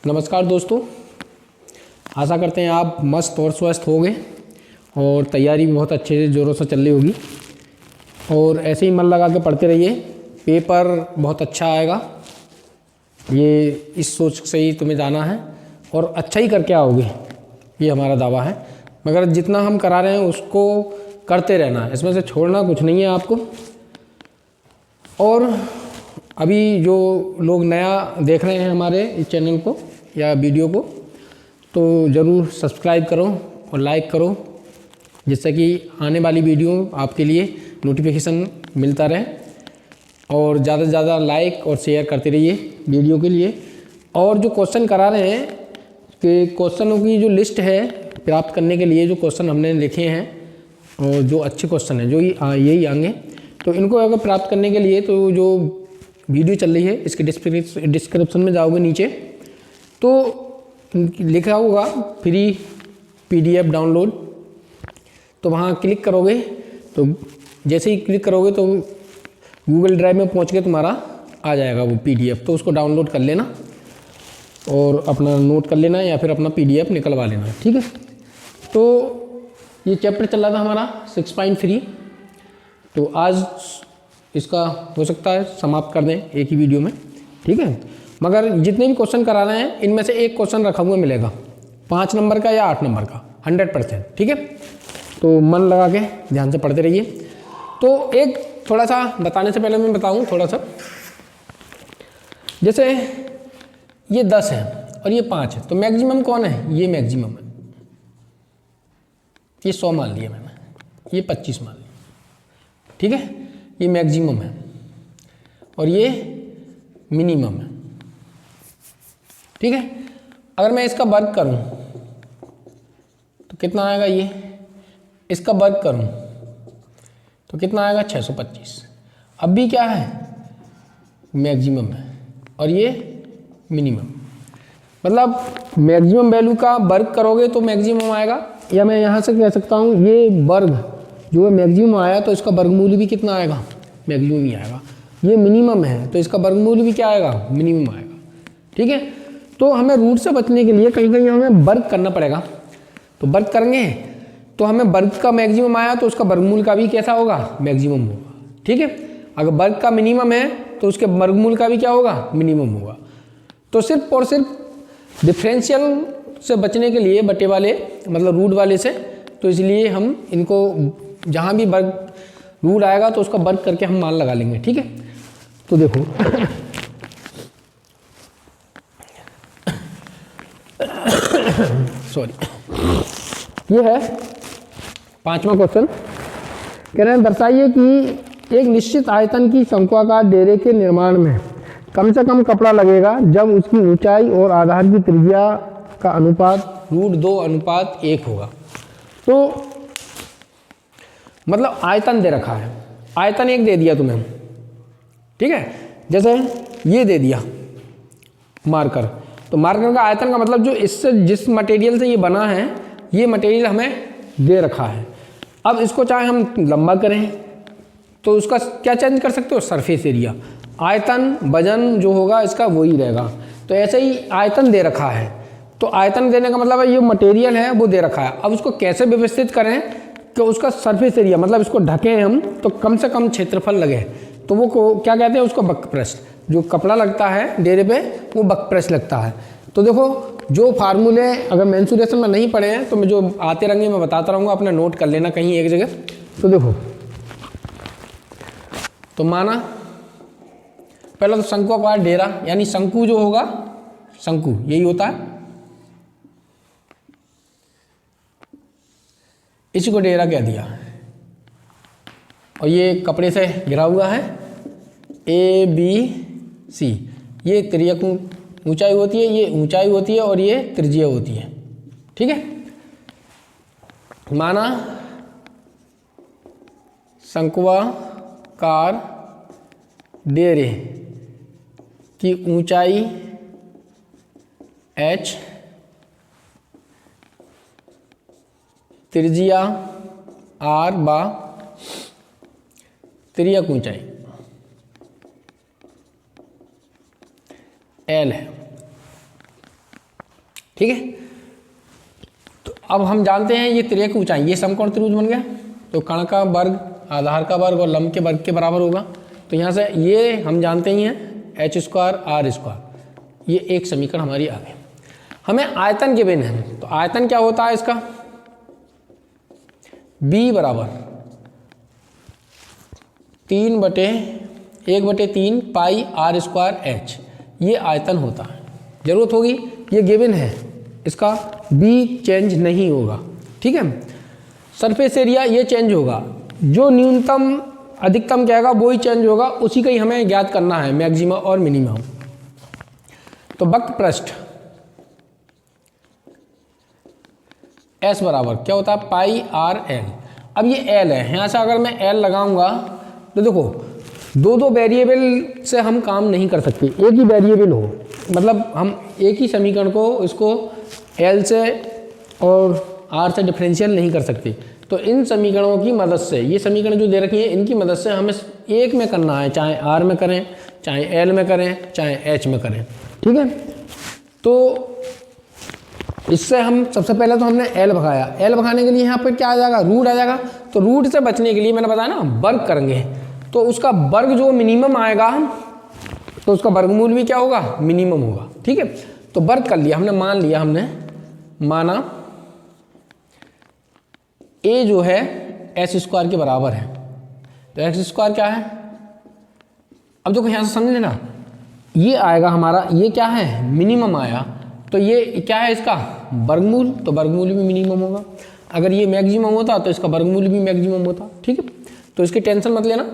नमस्कार दोस्तों, आशा करते हैं आप मस्त और स्वस्थ होंगे और तैयारी भी बहुत अच्छे से ज़ोरों से चल रही होगी और ऐसे ही मन लगा के पढ़ते रहिए। पेपर बहुत अच्छा आएगा, ये इस सोच से ही तुम्हें जाना है और अच्छा ही करके आओगे, ये हमारा दावा है। मगर जितना हम करा रहे हैं उसको करते रहना, इसमें से छोड़ना कुछ नहीं है आपको। और अभी जो लोग नया देख रहे हैं हमारे इस चैनल को या वीडियो को, तो ज़रूर सब्सक्राइब करो और लाइक करो, जिससे कि आने वाली वीडियो आपके लिए नोटिफिकेशन मिलता रहे। और ज़्यादा से ज़्यादा लाइक और शेयर करते रहिए वीडियो के लिए। और जो क्वेश्चन करा रहे हैं कि क्वेश्चनों की जो लिस्ट है प्राप्त करने के लिए, जो क्वेश्चन हमने लिखे हैं और जो अच्छे क्वेश्चन हैं जो यही आएंगे, तो इनको अगर प्राप्त करने के लिए तो जो वीडियो चल रही है इसके डिस्क्रिप्शन में जाओगे नीचे तो लिखा होगा फ्री PDF डाउनलोड, तो वहाँ क्लिक करोगे। तो जैसे ही क्लिक करोगे तो गूगल ड्राइव में पहुँच के तुम्हारा आ जाएगा वो PDF, तो उसको डाउनलोड कर लेना और अपना नोट कर लेना या फिर अपना PDF निकलवा लेना, ठीक है। तो ये चैप्टर चल रहा था हमारा 6.3, तो आज इसका हो सकता है समाप्त कर दें एक ही वीडियो में, ठीक है। मगर जितने भी क्वेश्चन करा रहे हैं इनमें से एक क्वेश्चन रखा हुआ मिलेगा 5 नंबर का या 8 नंबर का 100%, ठीक है। तो मन लगा के ध्यान से पढ़ते रहिए। तो एक थोड़ा सा बताने से पहले मैं बताऊं थोड़ा सा, जैसे ये 10 है और ये 5 है, तो मैक्सिमम कौन है? ये मैक्सिमम है। ये 100 मान लिया मैंने, ये 25 मान लिया, ठीक है। ये मैक्सिमम है और ये मिनिमम है, ठीक है। अगर मैं इसका वर्ग करूं तो कितना आएगा? ये इसका वर्ग करूं तो कितना आएगा? 625। अब भी क्या है? मैक्सिमम है और ये मिनिमम, मतलब मैक्सिमम वैल्यू का वर्ग करोगे तो मैक्सिमम आएगा। या मैं यहाँ से कह सकता हूँ ये वर्ग जो है मैक्सिमम आया तो इसका वर्गमूल भी कितना आएगा? मैक्सिमम ही आएगा। ये मिनिमम है तो इसका वर्गमूल भी क्या आएगा? मिनिमम आएगा, ठीक है। तो हमें रूट से बचने के लिए कहीं कहीं हमें वर्ग करना पड़ेगा, तो वर्ग करेंगे तो हमें वर्ग का मैक्सिमम आया तो उसका वर्गमूल का भी कैसा होगा? मैक्सिमम होगा, ठीक है। अगर वर्ग का मिनिमम है तो उसके वर्गमूल का भी क्या होगा? मिनिमम होगा। तो सिर्फ और सिर्फ डिफरेंशियल से बचने के लिए, बटे वाले मतलब रूट वाले से, तो इसलिए हम इनको जहाँ भी वर्ग रूट आएगा तो उसका वर्ग करके हम मान लगा लेंगे, ठीक है। तो देखो सॉरी, ये है 5वां क्वेश्चन। कह रहे हैं दर्शाइए कि एक निश्चित आयतन की शंक्वाकार डेरे के निर्माण में कम से कम कपड़ा लगेगा जब उसकी ऊंचाई और आधार की त्रिज्या का अनुपात √2:1 होगा। तो मतलब आयतन दे रखा है, आयतन एक दे दिया तुम्हें, ठीक है। जैसे ये दे दिया मार्कर, तो मार्कर का आयतन का मतलब जो इससे जिस मटेरियल से ये बना है ये मटेरियल हमें दे रखा है। अब इसको चाहे हम लंबा करें तो उसका क्या चेंज कर सकते हो? Surface area. आयतन वजन जो होगा इसका वही रहेगा। तो ऐसे ही आयतन दे रखा है, तो आयतन देने का मतलब है ये मटेरियल है वो दे रखा है। अब उसको कैसे व्यवस्थित करें कि उसका सरफेस एरिया मतलब इसको ढकें हम तो कम से कम क्षेत्रफल लगे, तो वो को क्या कहते हैं? उसको बकप्रस्थ। जो कपड़ा लगता है डेरे पे वो बकप्रस्थ लगता है। तो देखो जो फार्मूले अगर मेंसुरेशन में नहीं पढ़े हैं तो मैं जो आते रहेंगे मैं बताता रहूँगा, अपना नोट कर लेना कहीं एक जगह। तो देखो, तो माना पहला तो शंक्वाकार डेरा, यानी शंकु जो होगा, शंकु यही होता है, इसी को डेरा कह दिया। और ये कपड़े से घिरा हुआ है ABC, ये त्रिज्या ऊंचाई होती है, ये ऊंचाई होती है और ये त्रिज्या होती है, ठीक है। माना शंक्वाकार डेरे की ऊंचाई h, त्रिज्या r बा त्रिज्यक ऊंचाई L है। ठीक है। तो अब हम जानते हैं ये त्रिज्या की ऊंचाई, ये समकोण त्रिभुज बन गया। तो कर्ण का वर्ग, आधार का वर्ग और लंब के वर्ग के बराबर होगा। तो यहाँ से ये हम जानते ही हैं h स्क्वायर आर स्क्वायर, ये एक समीकरण हमारी आ गई। हमें आयतन गिवन है, तो आयतन क्या होता है इसका, b बराबर 1/3 पाई आर स्क्वायर एच, ये आयतन होता है। जरूरत होगी, ये गिवन है, इसका b चेंज नहीं होगा, ठीक है। सरफेस एरिया ये चेंज होगा, जो न्यूनतम अधिकतम क्या होगा वो ही चेंज होगा, उसी का ही हमें ज्ञात करना है, मैक्सिमम और मिनिमम। तो वक्र पृष्ठ S बराबर क्या होता है, पाई आर एल। अब ये L है, यहाँ से अगर मैं L लगाऊंगा तो देखो दो वेरिएबल से हम काम नहीं कर सकते, एक ही वेरिएबल हो, मतलब हम एक ही समीकरण को इसको L से और R से डिफरेंशियल नहीं कर सकते। तो इन समीकरणों की मदद से, ये समीकरण जो दे रखी है इनकी मदद से हमें एक में करना है, चाहे R में करें, चाहे L में करें, चाहे H में करें, ठीक है। तो इससे हम सबसे पहले तो हमने L भगाया, L भगाने के लिए यहाँ पर क्या आ जाएगा, रूट आ जाएगा। तो रूट से बचने के लिए मैंने बताया ना वर्ग करेंगे, तो उसका वर्ग जो मिनिमम आएगा तो उसका वर्गमूल भी क्या होगा, मिनिमम होगा, ठीक है। तो वर्ग कर लिया हमने, मान लिया हमने, माना a जो है एच स्क्वायर के बराबर है। तो एक्स स्क्वायर क्या है, अब देखो यहाँ से समझ लेना, ये आएगा हमारा, ये क्या है, मिनिमम आया, तो ये क्या है इसका वर्गमूल, तो वर्गमूल भी मिनिमम होगा। अगर ये मैक्सिमम होता तो इसका वर्गमूल भी मैक्सिमम होता, ठीक है। तो इसकी टेंशन मत लेना।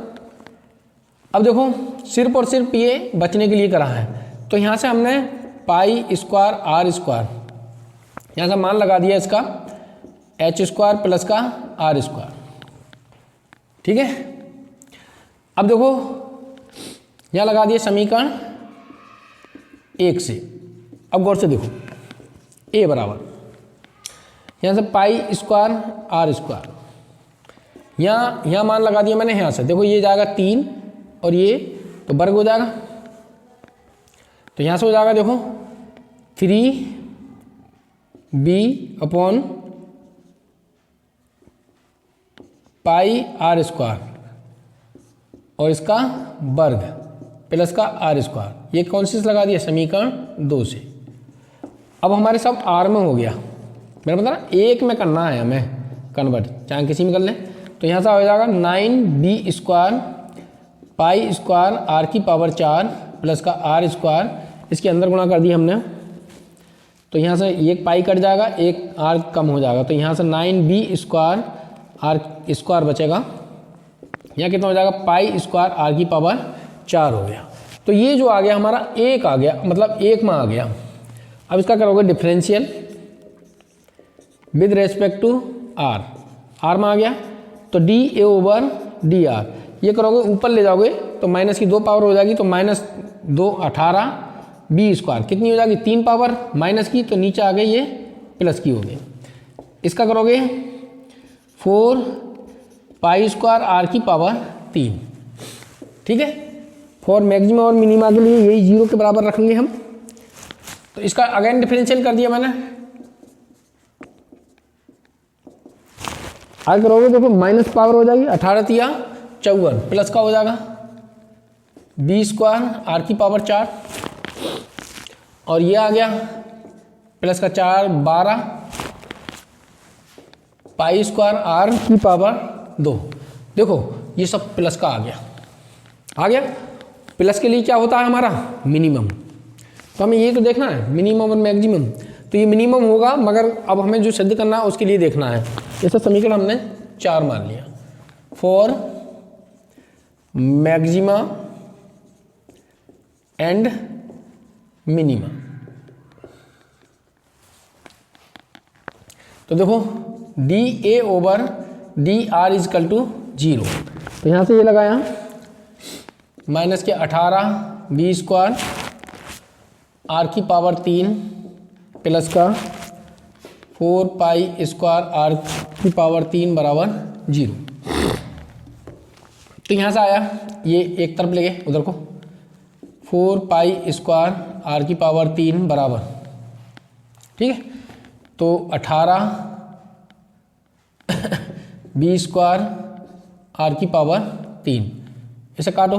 अब देखो सिर्फ और सिर्फ ये बचने के लिए करा है, तो यहाँ से हमने पाई स्क्वायर आर स्क्वायर, यहाँ से मान लगा दिया इसका एच स्क्वायर प्लस का आर स्क्वायर, ठीक है। अब देखो यहाँ लगा दिया समीकरण 1 से। अब गौर से देखो, a बराबर यहाँ से पाई स्क्वायर आर स्क्वायर, यहाँ मान लगा दिया मैंने, यहाँ से देखो ये जाएगा 3 और ये तो वर्ग हो जाएगा, तो यहाँ से हो जाएगा देखो 3b upon pi R square और इसका वर्ग प्लस का आर स्क्वायर, ये कौन सी लगा दिया, समीकरण 2 से। अब हमारे सब आर में हो गया, मैंने बताया एक में करना है हमें कन्वर्ट, चाहे किसी में कर लें। तो यहाँ से हो जाएगा 9b square pi square R की पावर 4 प्लस का आर स्क्वायर, इसके अंदर गुणा कर दिया हमने, तो यहाँ से एक पाई कट जाएगा, एक आर कम हो जाएगा, तो यहाँ से 9b स्क्वायर आर स्क्वायर बचेगा, यहाँ कितना हो जाएगा, पाई स्क्वायर आर की पावर 4 हो गया। तो ये जो आ गया हमारा एक आ गया, मतलब एक में आ गया। अब इसका करोगे differential with respect to R, R में आ गया, तो D A over D R, ये करोगे ऊपर ले जाओगे तो माइनस की 2 पावर हो जाएगी, तो -2 18 बी स्क्वायर कितनी हो जाएगी, 3 पावर माइनस की, तो नीचे आ गई ये प्लस की हो गई। इसका करोगे 4 पाई स्क्वायर आर की पावर 3, ठीक है। फॉर मैक्सिमम और मिनिमा के लिए यही 0 के बराबर रखेंगे हम। तो इसका अगेन डिफरेंशियल कर दिया मैंने, आगे करोगे देखो माइनस पावर हो जाएगी, 18 तिया 54 प्लस का हो जाएगा बी स्क्वायर आर की पावर 4 और ये आ गया प्लस का 4 12 पाई स्क्वायर आर की पावर 2। देखो ये सब प्लस का आ गया। प्लस के लिए क्या होता है हमारा, मिनिमम। तो हमें ये तो देखना है मिनिमम और मैक्सिमम, तो ये मिनिमम होगा, मगर अब हमें जो सिद्ध करना है उसके लिए देखना है। जैसे समीकरण हमने 4 मान लिया, फॉर मैक्सिमा एंड मिनिमा। तो देखो D A over D R equal to 0, तो यहाँ से ये लगाया माइनस के 18 बी स्क्वायर आर की पावर 3 प्लस का 4 पाई स्क्वायर आर की पावर 3 बराबर 0। तो यहाँ से आया, ये एक तरफ ले गए उधर को, 4 पाई स्क्वायर आर की पावर 3 बराबर ठीक है। तो 18 बी स्क्वायर आर की पावर 3, इसे काटो,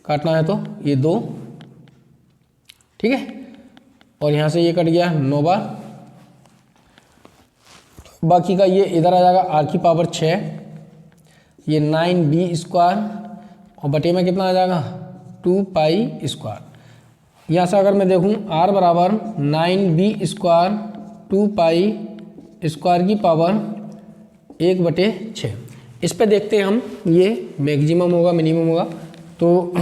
काटना है तो ये 2, ठीक है। और यहाँ से ये कट गया 9 बार, बाकी का ये इधर आ जाएगा आर की पावर 6, ये 9 बी स्क्वायर और बटे में कितना आ जाएगा 2 पाई स्क्वायर। यहाँ से अगर मैं देखूँ आर बराबर 9 बी स्क्वायर 2 पाई स्क्वायर की पावर 1/6। इस पे देखते हैं हम ये मैक्सिमम होगा मिनिमम होगा। तो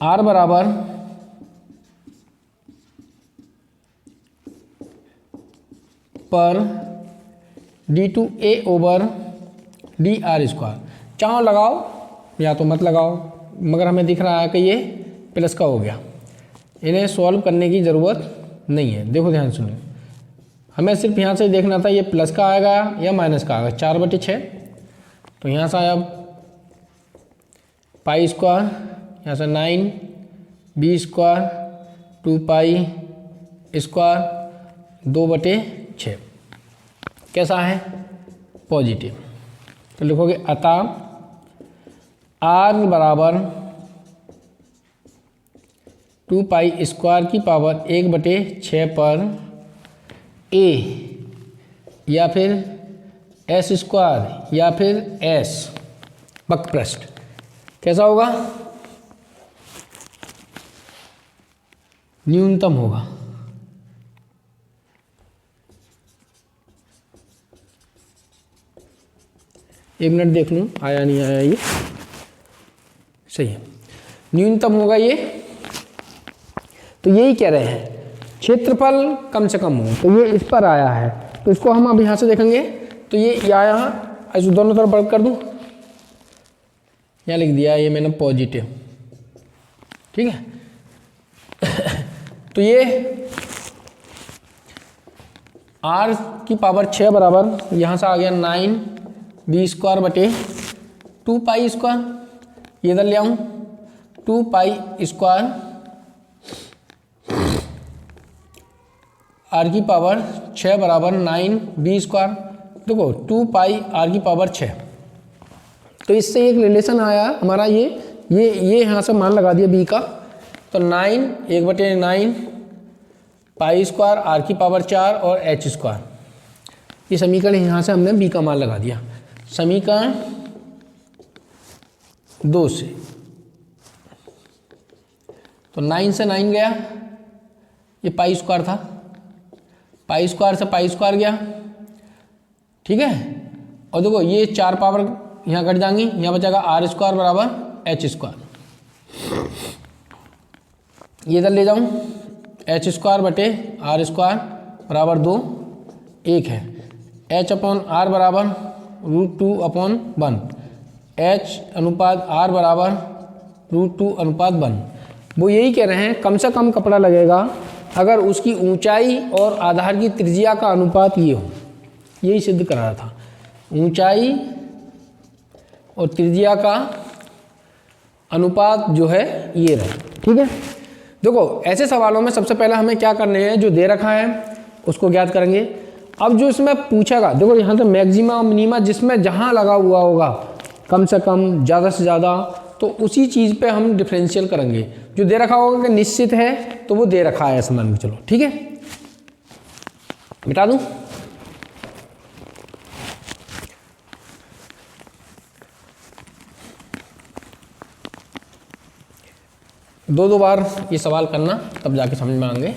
आर बराबर पर d/d/r²। चाहो लगाओ या तो मत लगाओ, मगर हमें दिख रहा है कि ये प्लस का हो गया, इन्हें सॉल्व करने की ज़रूरत नहीं है। देखो ध्यान सुनिए, हमें सिर्फ यहाँ से देखना था ये प्लस का आएगा या माइनस का आएगा। 4/6, तो यहाँ से आया पाई स्क्वायर, यहाँ से 9 बी स्क्वायर 2 पाई स्क्वायर 2/6 कैसा है पॉजिटिव। तो लिखोगे अतः आर बराबर 2 पाई स्क्वायर की पावर 1/6 पर ए या फिर एस स्क्वायर या फिर एस बकपृष्ठ कैसा होगा, न्यूनतम होगा। एक मिनट देख लूँ आया नहीं आया, ये सही है, न्यूनतम होगा ये। तो यही कह रहे हैं क्षेत्रफल कम से कम हो, तो ये इस पर आया है, तो इसको हम अब यहाँ से देखेंगे। तो ये आया, ऐसे दोनों तरफ वर्क कर दूँ, यहाँ लिख दिया ये मैंने पॉजिटिव, ठीक है। तो ये आर की पावर 6 बराबर यहाँ से आ गया 9 बी स्क्वायर बटे 2 पाई स्क्वायर, ये इधर ले आऊँ 2 पाई स्क्वायर आर की पावर 6 बराबर 9 बी स्क्वायर। देखो 2 पाई आर की पावर 6, तो इससे एक रिलेशन आया हमारा, ये यहाँ से मान लगा दिया बी का। तो 9 1/9 पाई स्क्वायर आर की पावर 4 और एच स्क्वायर, ये समीकरण यहाँ से हमने बी का मान लगा दिया। समीकरण 2 से तो 9 से 9 गया, ये पाई स्क्वायर था, पाई स्क्वायर से पाई स्क्वायर गया, ठीक है। और देखो ये 4 पावर यहाँ कट जाएंगी, यहाँ बचेगा आर स्क्वायर बराबर एच स्क्वायर, ये इधर ले जाऊँ एच स्क्वायर बटे आर स्क्वायर बराबर 2, 1 है। एच अपॉन आर बराबर √2/1, एच अनुपात आर बराबर √2/1। वो यही कह रहे हैं कम से कम कपड़ा लगेगा अगर उसकी ऊंचाई और आधार की त्रिज्या का अनुपात ये हो, यही सिद्ध करा रहा था। ऊंचाई और त्रिज्या का अनुपात जो है ये रहे, ठीक है। देखो ऐसे सवालों में सबसे पहले हमें क्या करने हैं, जो दे रखा है उसको ज्ञात करेंगे। अब जो इसमें पूछेगा, देखो यहाँ से मैक्सिमा मिनिमा जिसमें जहाँ लगा हुआ होगा कम से कम ज़्यादा से ज़्यादा, तो उसी चीज़ पे हम डिफरेंशियल करेंगे। जो दे रखा होगा कि निश्चित है तो वो दे रखा है, मान के चलो, ठीक है। मिटा दूँ, दो बार ये सवाल करना तब जाके समझ में आएंगे।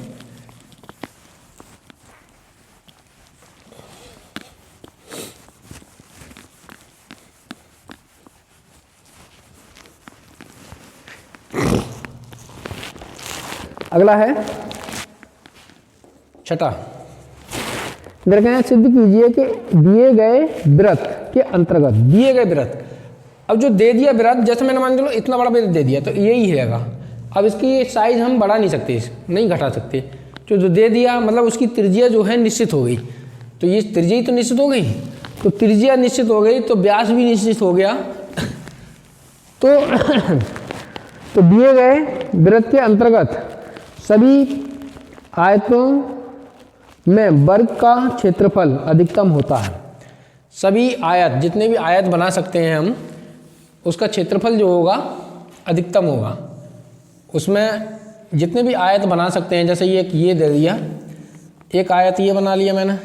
अगला है छठा, सिद्ध कीजिए कि दिए गए वृत्त के अंतर्गत, दिए गए वृत्त, अब जो दे दिया वृत्त, जैसे मैंने मान लो इतना बड़ा वृत्त दे दिया तो यही रहेगा। अब इसकी साइज हम बढ़ा नहीं सकते, नहीं घटा सकते। जो दे दिया मतलब उसकी त्रिज्या जो है निश्चित हो गई, तो ये त्रिज्या ही तो निश्चित हो गई, तो त्रिज्या निश्चित हो गई तो व्यास भी निश्चित हो गया। तो दिए गए वृत्त के अंतर्गत सभी आयतों में वर्ग का क्षेत्रफल अधिकतम होता है। सभी आयत, जितने भी आयत बना सकते हैं हम, उसका क्षेत्रफल जो होगा अधिकतम होगा। उसमें जितने भी आयत बना सकते हैं, जैसे ये दे दिया, एक आयत ये बना लिया मैंने,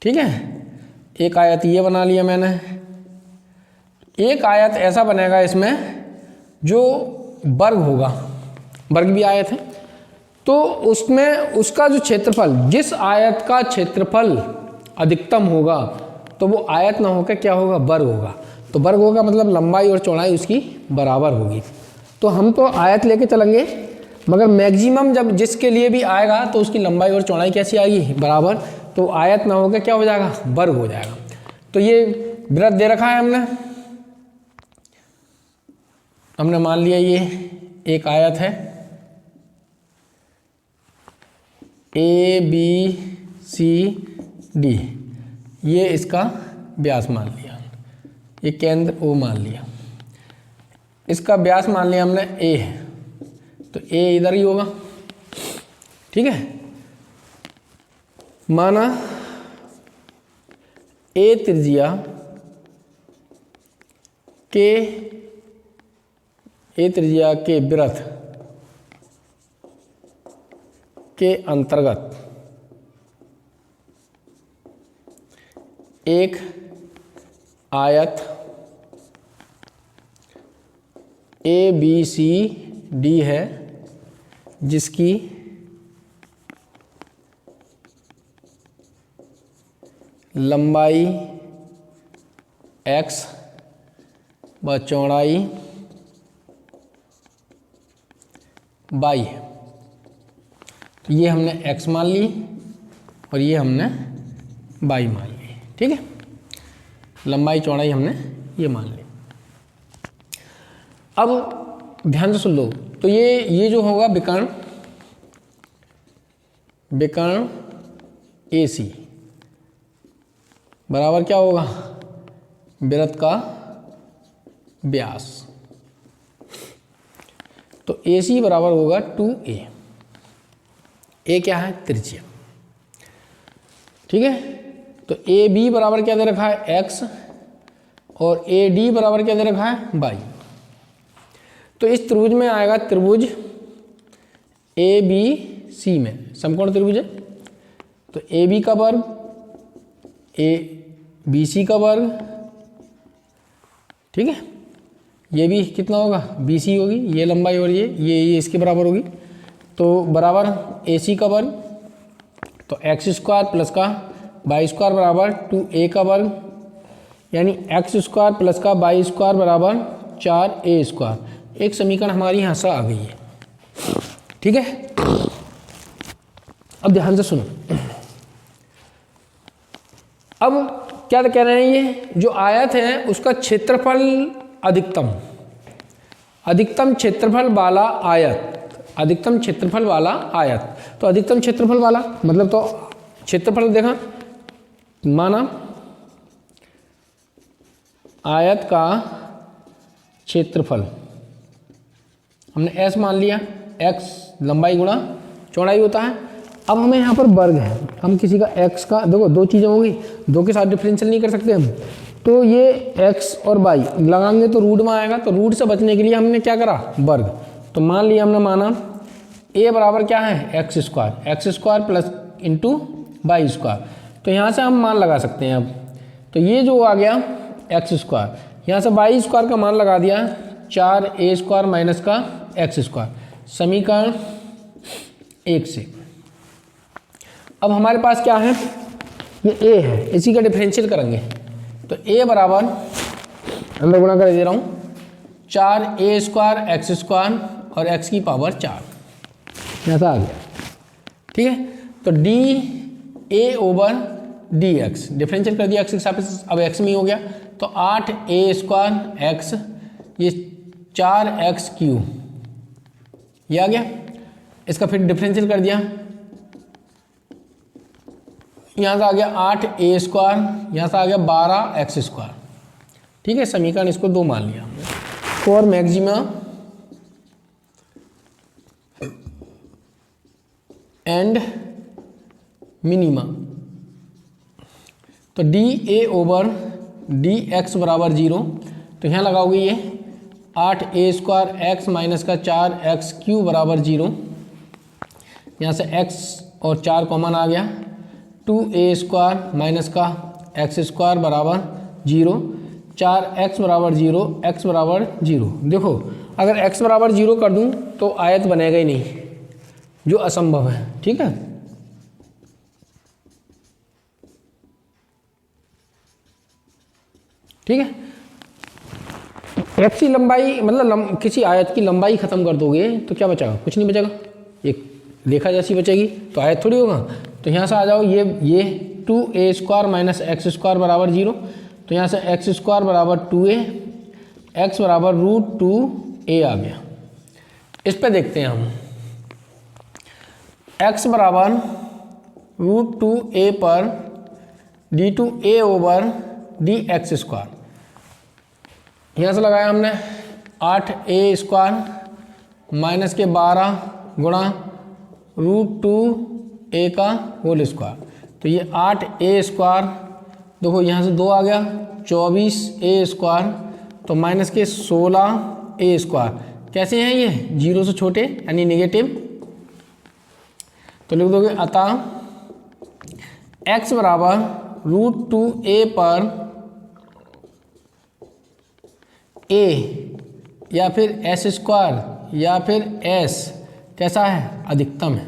ठीक है, एक आयत ये बना लिया मैंने, एक आयत ऐसा बनेगा इसमें जो वर्ग होगा, वर्ग भी आयत है, तो उसमें उसका जो क्षेत्रफल, जिस आयत का क्षेत्रफल अधिकतम होगा तो वो आयत ना होकर क्या होगा, वर्ग होगा। तो वर्ग होगा मतलब लंबाई और चौड़ाई उसकी बराबर होगी। तो हम तो आयत लेके चलेंगे, मगर मैक्सिमम जब जिसके लिए भी आएगा तो उसकी लंबाई और चौड़ाई कैसी आएगी, बराबर। तो आयत ना होकर क्या हो जाएगा, वर्ग हो जाएगा। तो ये वृत्त दे रखा है हमने मान लिया ये एक आयत है, ABCD, ये इसका व्यास मान लिया, ये केंद्र O मान लिया, इसका व्यास मान लिया हमने A है, तो A इधर ही होगा, ठीक है। माना A त्रिज्या के वृत्त के अंतर्गत एक आयत ABCD है, जिसकी लंबाई x व चौड़ाई y है। तो ये हमने x मान ली और ये हमने y मान ली, ठीक है। लंबाई चौड़ाई हमने ये मान ली। अब ध्यान से सुन लो, तो ये जो होगा विकर्ण AC बराबर क्या होगा, वृत्त का व्यास। तो AC बराबर होगा 2A। A क्या है, त्रिज्या, ठीक है। तो AB बराबर क्या दे रखा है, x, और AD बराबर क्या दे रखा है, y। तो इस त्रिभुज में आएगा, त्रिभुज ABC में समकोण त्रिभुज है, तो AB का वर्ग, BC का वर्ग, ठीक है। ये भी कितना होगा, BC होगी, ये लंबाई और ये इसके बराबर होगी, तो बराबर AC का वर्ग, तो x स्क्वायर प्लस का y स्क्वायर बराबर 2A का वर्ग, यानी x स्क्वायर प्लस का y स्क्वायर बराबर 4A स्क्वायर। एक समीकरण हमारी यहाँ से आ गई है, ठीक है। अब ध्यान से सुनो, अब क्या कह रहे हैं, ये जो आयत है उसका क्षेत्रफल अधिकतम क्षेत्रफल वाला आयत, अधिकतम क्षेत्रफल वाला आयत। तो अधिकतम क्षेत्रफल वाला मतलब, तो क्षेत्रफल देखा, माना आयत का क्षेत्रफल हमने S मान लिया, x लंबाई गुणा चौड़ाई होता है। अब हमें यहाँ पर वर्ग है, हम किसी का x का, देखो दो चीज़ें होंगी, दो के साथ डिफरेंशियल नहीं कर सकते हम, तो ये x और y लगाएंगे तो रूट में आएगा, तो रूट से बचने के लिए हमने क्या करा, वर्ग। तो मान लिया हमने, माना a बराबर क्या है, x square plus into Y square. तो यहाँ से हम मान लगा सकते हैं। अब तो ये जो आ गया x स्क्वायर, यहाँ से वाई स्क्वायर का मान लगा दिया 4A स्क्वायर माइनस का x स्क्वायर, समीकरण 1 से। अब हमारे पास क्या है, ये a है, इसी का डिफरेंशियल करेंगे, तो a बराबर अंदर गुणा कर दे रहा हूँ 4A स्क्वायर x स्क्वायर और x की पावर 4, ऐसा आ गया, ठीक है। तो dA ओवर dx डिफरेंशियल कर दिया x के सापेक्ष, अब x में ही हो गया, तो 8A स्क्वायर x, ये 4x क्यू, ये आ गया। इसका फिर डिफरेंशियल कर दिया, यहाँ से आ गया 8A स्क्वायर, यहाँ से आ गया 12x स्क्वायर, ठीक है। समीकरण इसको 2 मान लिया हमने। For maxima and minima. तो D A over D X बराबर 0, तो यहाँ लगाओगे ये 8a² एक्स माइनस का 4x³ बराबर 0। यहाँ से x और 4 कॉमन आ गया, 2a² माइनस का x² बराबर 0, 4x बराबर 0, x बराबर 0। देखो अगर x बराबर 0 कर दूँ तो आयत बनेगा ही नहीं, जो असंभव है। ठीक है, ठीक है। x की लंबाई मतलब किसी आयत की लंबाई खत्म कर दोगे तो क्या बचेगा? कुछ नहीं बचेगा, एक रेखा जैसी बचेगी, तो आयत थोड़ी होगा। तो यहाँ से आ जाओ, ये 2a² माइनस x² बराबर 0, तो यहाँ से x² बराबर 2a, x बराबर √2a आ गया। इस पे देखते हैं हम, x बराबर √2a पर d2a ओवर dx²। यहाँ से लगाया हमने 8a² माइनस के 12 गुणा √2a का होल स्क्वायर। तो ये 8a², देखो यहाँ से 2 आ गया, 24a², तो माइनस के 16a²। कैसे हैं ये? 0 से छोटे यानी नेगेटिव। तो लिख दोगे अतः x बराबर √2a पर a या फिर s² या फिर s कैसा है? अधिकतम है।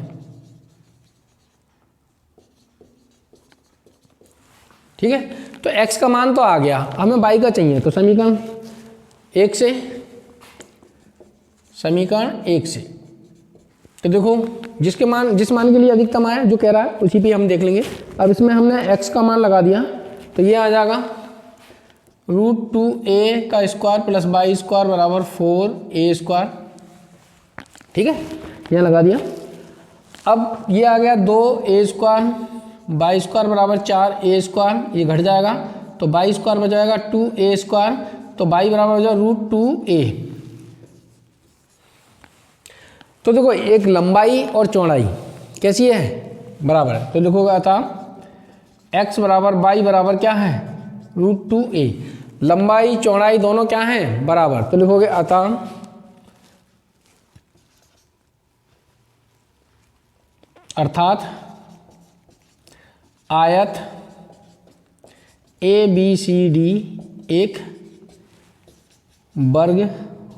ठीक है, तो x का मान तो आ गया, हमें y का चाहिए। तो समीकरण 1 से, समीकरण 1 से तो देखो जिस मान के लिए अधिकतम आया जो कह रहा है उसी पे हम देख लेंगे। अब इसमें हमने x का मान लगा दिया, तो ये आ जाएगा √2a का स्क्वायर प्लस y² बराबर 4a²। ठीक है, यहाँ लगा दिया। अब ये आ गया 2a² y² बराबर 4a², ये घट जाएगा तो y² बच जाएगा 2a², तो y बराबर हो जाएगा √2a। तो देखो एक लंबाई और चौड़ाई कैसी है? बराबर है। तो लिखोगे अतः x बराबर y बराबर क्या है? √2a। लंबाई चौड़ाई दोनों क्या हैं? बराबर। तो लिखोगे अतः अर्थात आयत ABCD एक वर्ग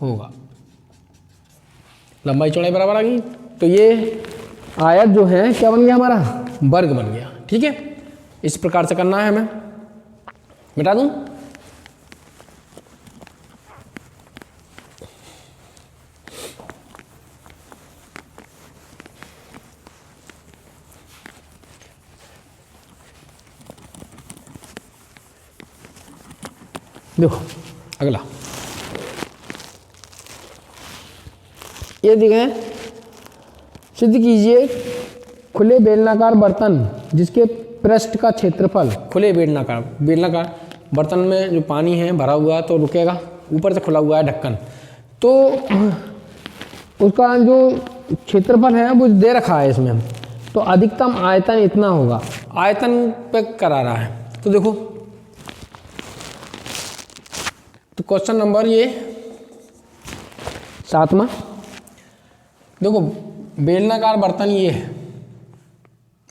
होगा। लंबाई चौड़ाई बराबर आ गई, तो ये आयत जो है क्या बन गया? हमारा वर्ग बन गया। ठीक है, इस प्रकार से करना है हमें। मिटा दूं? देखो अगला, ये देखें, सिद्ध कीजिए खुले बेलनाकार बर्तन जिसके पृष्ठ का क्षेत्रफल, खुले बेलनाकार बर्तन में जो पानी है भरा हुआ है तो रुकेगा, ऊपर से खुला हुआ है ढक्कन, तो उसका जो क्षेत्रफल है वो दे रखा है इसमें। तो अधिकतम आयतन इतना होगा, आयतन पे करा रहा है। तो देखो, तो क्वेश्चन नंबर ये 7वां, देखो बेलनाकार बर्तन ये है,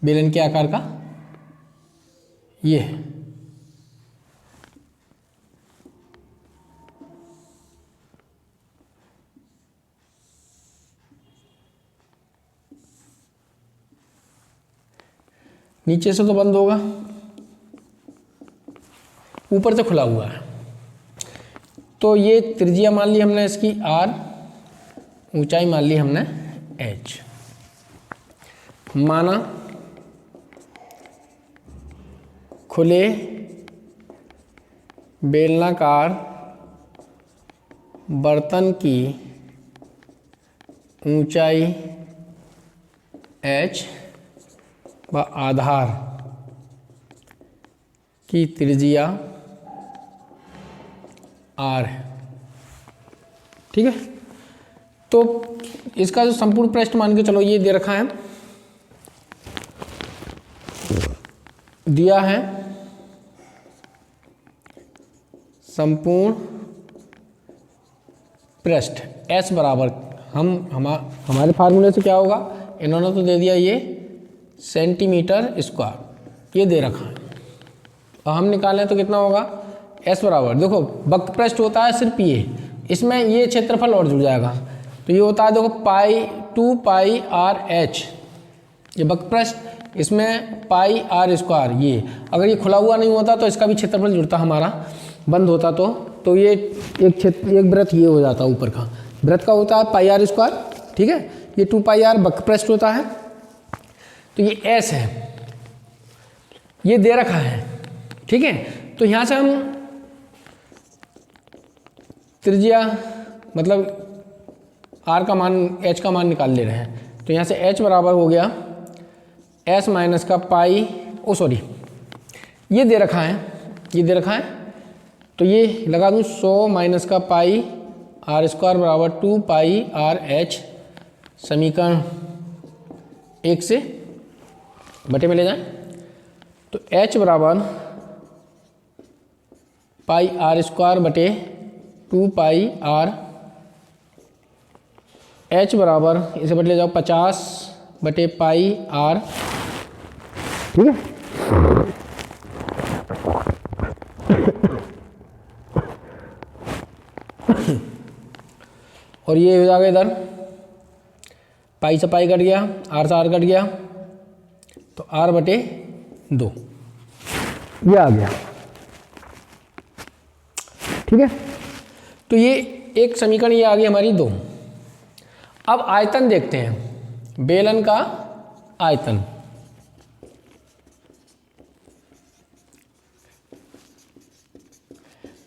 बेलन के आकार का ये है। नीचे से तो बंद होगा, ऊपर से खुला हुआ है। तो ये त्रिज्या मान ली हमने इसकी r, ऊंचाई मान ली हमने h। माना खुले बेलनाकार बर्तन की ऊंचाई h व आधार की त्रिज्या r है। ठीक है, तो इसका जो संपूर्ण पृष्ठ मान के चलो ये दे रखा है दिया है संपूर्ण पृष्ठ S बराबर, हमारे फार्मूले से क्या होगा, इन्होंने तो दे दिया ये सेंटीमीटर स्क्वायर, ये दे रखा है, और हम निकालें तो कितना होगा, S बराबर, देखो वक्र पृष्ठ होता है सिर्फ ये, इसमें ये क्षेत्रफल और जुड़ जाएगा, तो ये होता है देखो पाई 2 पाई आर एच, ये वक्र पृष्ठ, इसमें पाई आर स्क्वायर, ये अगर ये खुला हुआ नहीं होता तो इसका भी क्षेत्रफल जुड़ता हमारा, बंद होता तो ये एक वृत्त ये हो जाता ऊपर का, वृत्त का होता है पाई आर स्क्वायर, ठीक है, ये 2 पाई आर वक्र पृष्ठ होता है, तो ये एस है, ये दे रखा है, ठीक है। तो यहाँ से हम त्रिज्या मतलब आर का मान, एच का मान निकाल ले रहे हैं, तो यहाँ से एच बराबर हो गया एस माइनस का पाई, ये दे रखा है, ये दे रखा है, तो ये लगा दूँ 100 माइनस का पाई आर स्क्वायर बराबर 2 पाई आर एच, समीकरण 1 से बटे में ले जाएं, तो h बराबर पाई आर स्क्वायर बटे 2 पाई आर, h बराबर इसे बटे ले जाओ 50 बटे पाई आर, ठीक है। और ये हो जाएगा इधर, पाई से पाई कट गया, आर से आर कट गया, तो आर बटे 2 ये आ गया, ठीक है। तो ये एक समीकरण ये आ गई हमारी 2। अब आयतन देखते हैं, बेलन का आयतन,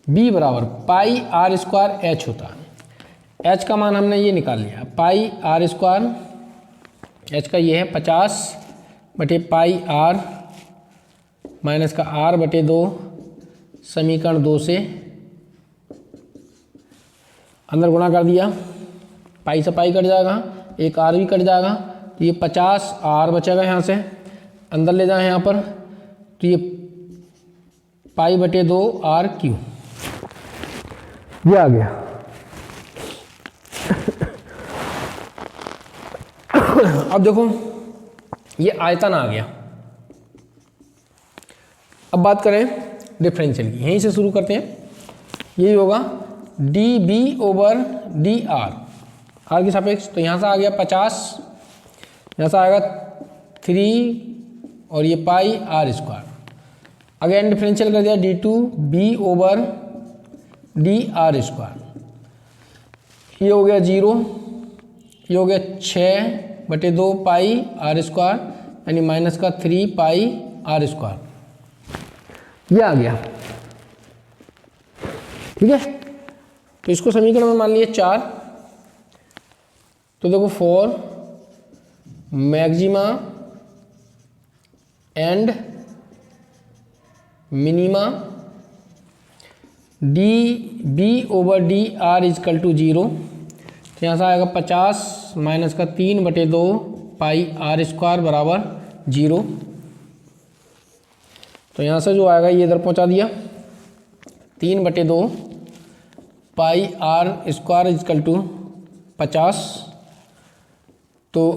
B बराबर पाई आर स्क्वायर एच होता है, एच का मान हमने ये निकाल लिया, पाई आर स्क्वायर, एच का ये है 50 बटे पाई आर माइनस का आर बटे 2, समीकरण 2 से अंदर गुणा कर दिया, पाई से पाई कट जाएगा, एक आर भी कट जाएगा, तो ये 50 आर बचेगा, यहाँ से अंदर ले जाए यहाँ पर, तो ये पाई बटे 2 आर क्यू, ये आ गया। अब देखो ये आयतन आ गया। अब बात करें डिफरेंशियल की, यहीं से शुरू करते हैं, यही होगा D B over D R, R के सापेक्ष, तो यहाँ से आ गया 50, यहाँ से आएगा 3 और ये pi R square, again differential कर दिया D two B over D R square, ये हो गया 0, ये हो गया 6 बटे 2 पाई आर स्क्वायर, यानी माइनस का 3 पाई आर स्क्वायर, ये आ गया, ठीक है। तो इसको समीकरण में मान लिए 4, तो देखो 4 maxima and minima D B over D R equal to 0, तो यहाँ से आएगा 50 माइनस का 3 बटे 2 पाई आर स्क्वायर बराबर 0, तो यहाँ से जो आएगा ये इधर पहुँचा दिया, 3 बटे 2 पाई आर स्क्वायर इजकल टू 50, तो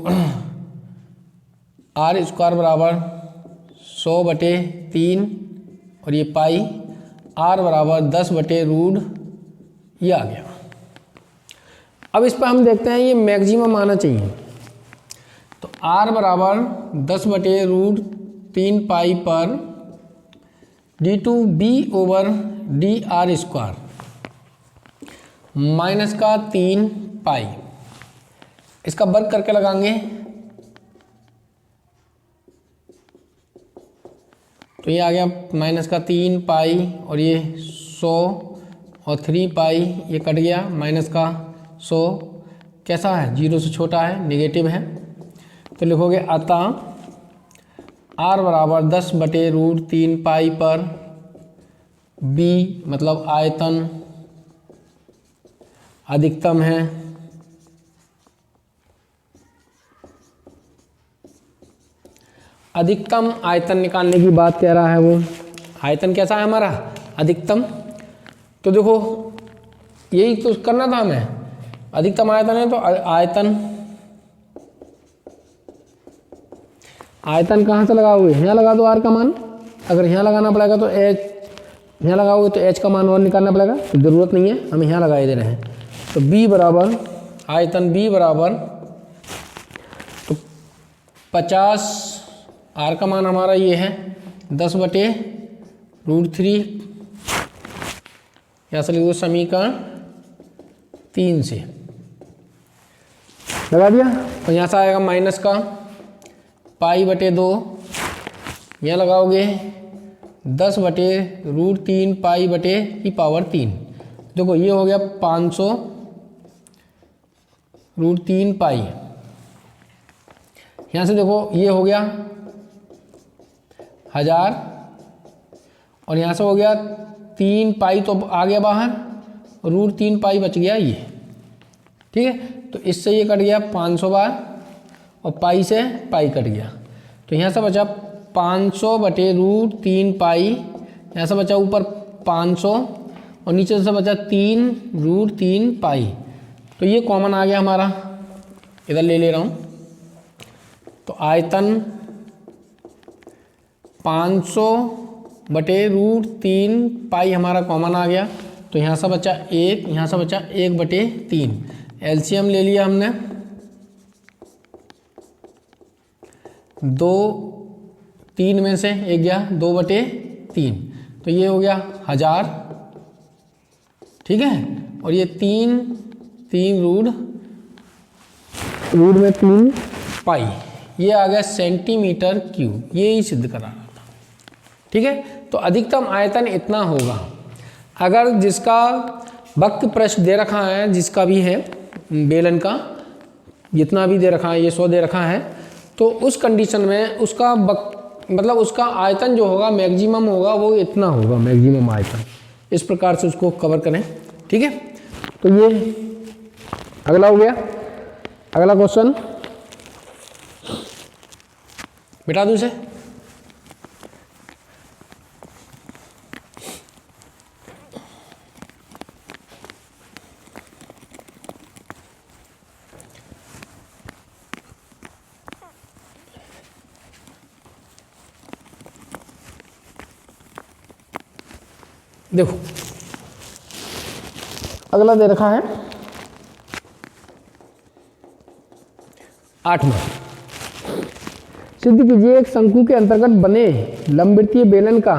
आर स्क्वायर बराबर 100 बटे 3 और ये पाई, आर बराबर 10 बटे रूट, ये आ गया। अब इस पर हम देखते हैं ये मैक्सिमम आना चाहिए, तो आर बराबर 10 बटे रूट 3 पाई पर D two B over D R square minus का 3 पाई, इसका वर्ग करके लगाएंगे, तो ये आ गया माइनस का 3 पाई और ये 100 और 3 पाई, ये कट गया, माइनस का 100 कैसा है, 0 से छोटा है, नेगेटिव है, तो लिखोगे अतः आर बराबर 10 बटे रूट 3 पाई पर बी मतलब आयतन अधिकतम है, अधिकतम आयतन निकालने की बात कह रहा है वो। आयतन कैसा है हमारा? अधिकतम। तो देखो यही तो करना था हमें, अधिकतम आयतन है तो आयतन कहाँ से लगाओगे? यहाँ लगा दो आर का मान। अगर यहाँ लगाना पड़ेगा तो एच, यहाँ लगाओगे तो एच का मान 1 निकालना पड़ेगा, तो ज़रूरत नहीं है, हम यहाँ लगा दे रहे हैं। तो बी बराबर, आयतन बी बराबर तो 50, आर का मान हमारा ये है 10/√3, यहाँ से लिख दो समीकरण 3 से लगा दिया। और यहाँ से आएगा माइनस का π/2, यहाँ लगाओगे 10/√3 π/3। देखो ये हो गया 500√3 पाई। यहाँ से देखो ये हो गया 1000 और यहाँ से हो गया 3 पाई, तो आ गया बाहर, √3 पाई बच गया ये। ठीक है, तो इससे ये कट गया 500 बार और पाई से पाई कट गया, तो यहाँ से बचा 500/√3 पाई, यहाँ से बचा ऊपर 500 और नीचे से बचा 3√3 पाई। तो ये कॉमन आ गया हमारा, इधर ले ले रहा हूँ। तो आयतन 500/√3 पाई हमारा कॉमन आ गया, तो यहाँ से बचा 1, यहाँ से बचा 1/3। एलसीएम ले लिया हमने, 2, 3 में से 1 गया 2/3, तो ये हो गया 1000। ठीक है, और ये 3 रूट में 3 पाई, ये आ गया सेंटीमीटर क्यूब। ये ही सिद्ध करा रहा था। ठीक है, तो अधिकतम आयतन इतना होगा। अगर जिसका वक्र पृष्ठ दे रखा है, जिसका भी है बेलन का, जितना भी दे रखा है, ये 100 दे रखा है, तो उस कंडीशन में उसका मतलब उसका आयतन जो होगा मैक्सिमम होगा, वो इतना होगा मैक्सिमम आयतन। इस प्रकार से उसको कवर करें। ठीक है, तो ये अगला हो गया। अगला क्वेश्चन बिठा दूँ इसे। देखो अगला दे रखा है 8वां। सिद्ध कीजिए एक शंकु के अंतर्गत बने लंबवृत्तीय बेलन का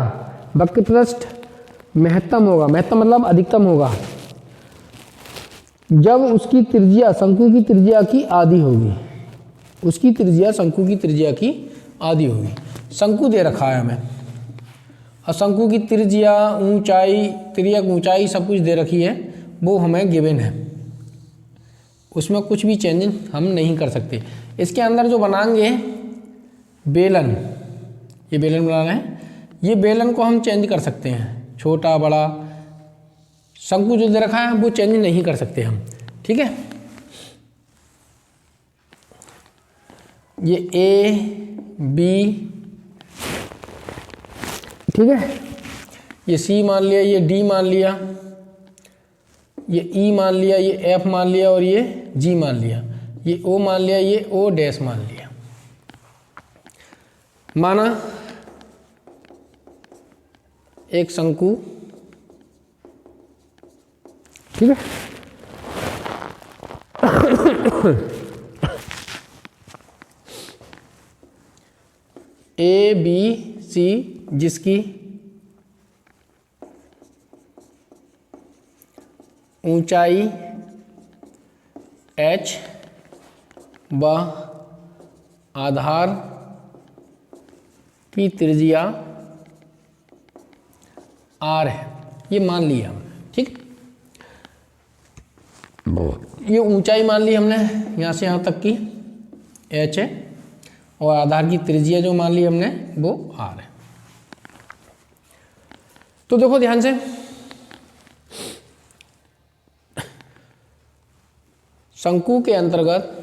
वक्र पृष्ठ महत्तम होगा, महत्तम मतलब अधिकतम होगा, जब उसकी त्रिज्या शंकु की त्रिज्या की आधी होगी। उसकी त्रिज्या शंकु की त्रिज्या की आधी होगी। शंकु दे रखा है हमें, और शंकु की त्रिज्या, ऊंचाई, तिर्यक ऊंचाई सब कुछ दे रखी है, वो हमें गिवन है। उसमें कुछ भी चेंज हम नहीं कर सकते। इसके अंदर जो बनाएंगे बेलन, ये बेलन बना रहे हैं, ये बेलन को हम चेंज कर सकते हैं, छोटा बड़ा। शंकु जो दे रखा है वो चेंज नहीं कर सकते हम। ठीक है, ये ए बी, ठीक है, ये सी मान लिया, ये डी मान लिया, ये ई मान लिया, ये एफ मान लिया और ये जी मान लिया, ये ओ मान लिया, ये ओ डैश मान लिया। माना एक शंकु, ठीक है, ए बी सी, जिसकी ऊंचाई h व आधार की त्रिज्या r है, ये मान लिया हमने। ठीक, ये ऊंचाई मान ली हमने यहाँ से यहाँ तक की h है, और आधार की त्रिज्या जो मान ली हमने वो r है। तो देखो ध्यान से, शंकु के अंतर्गत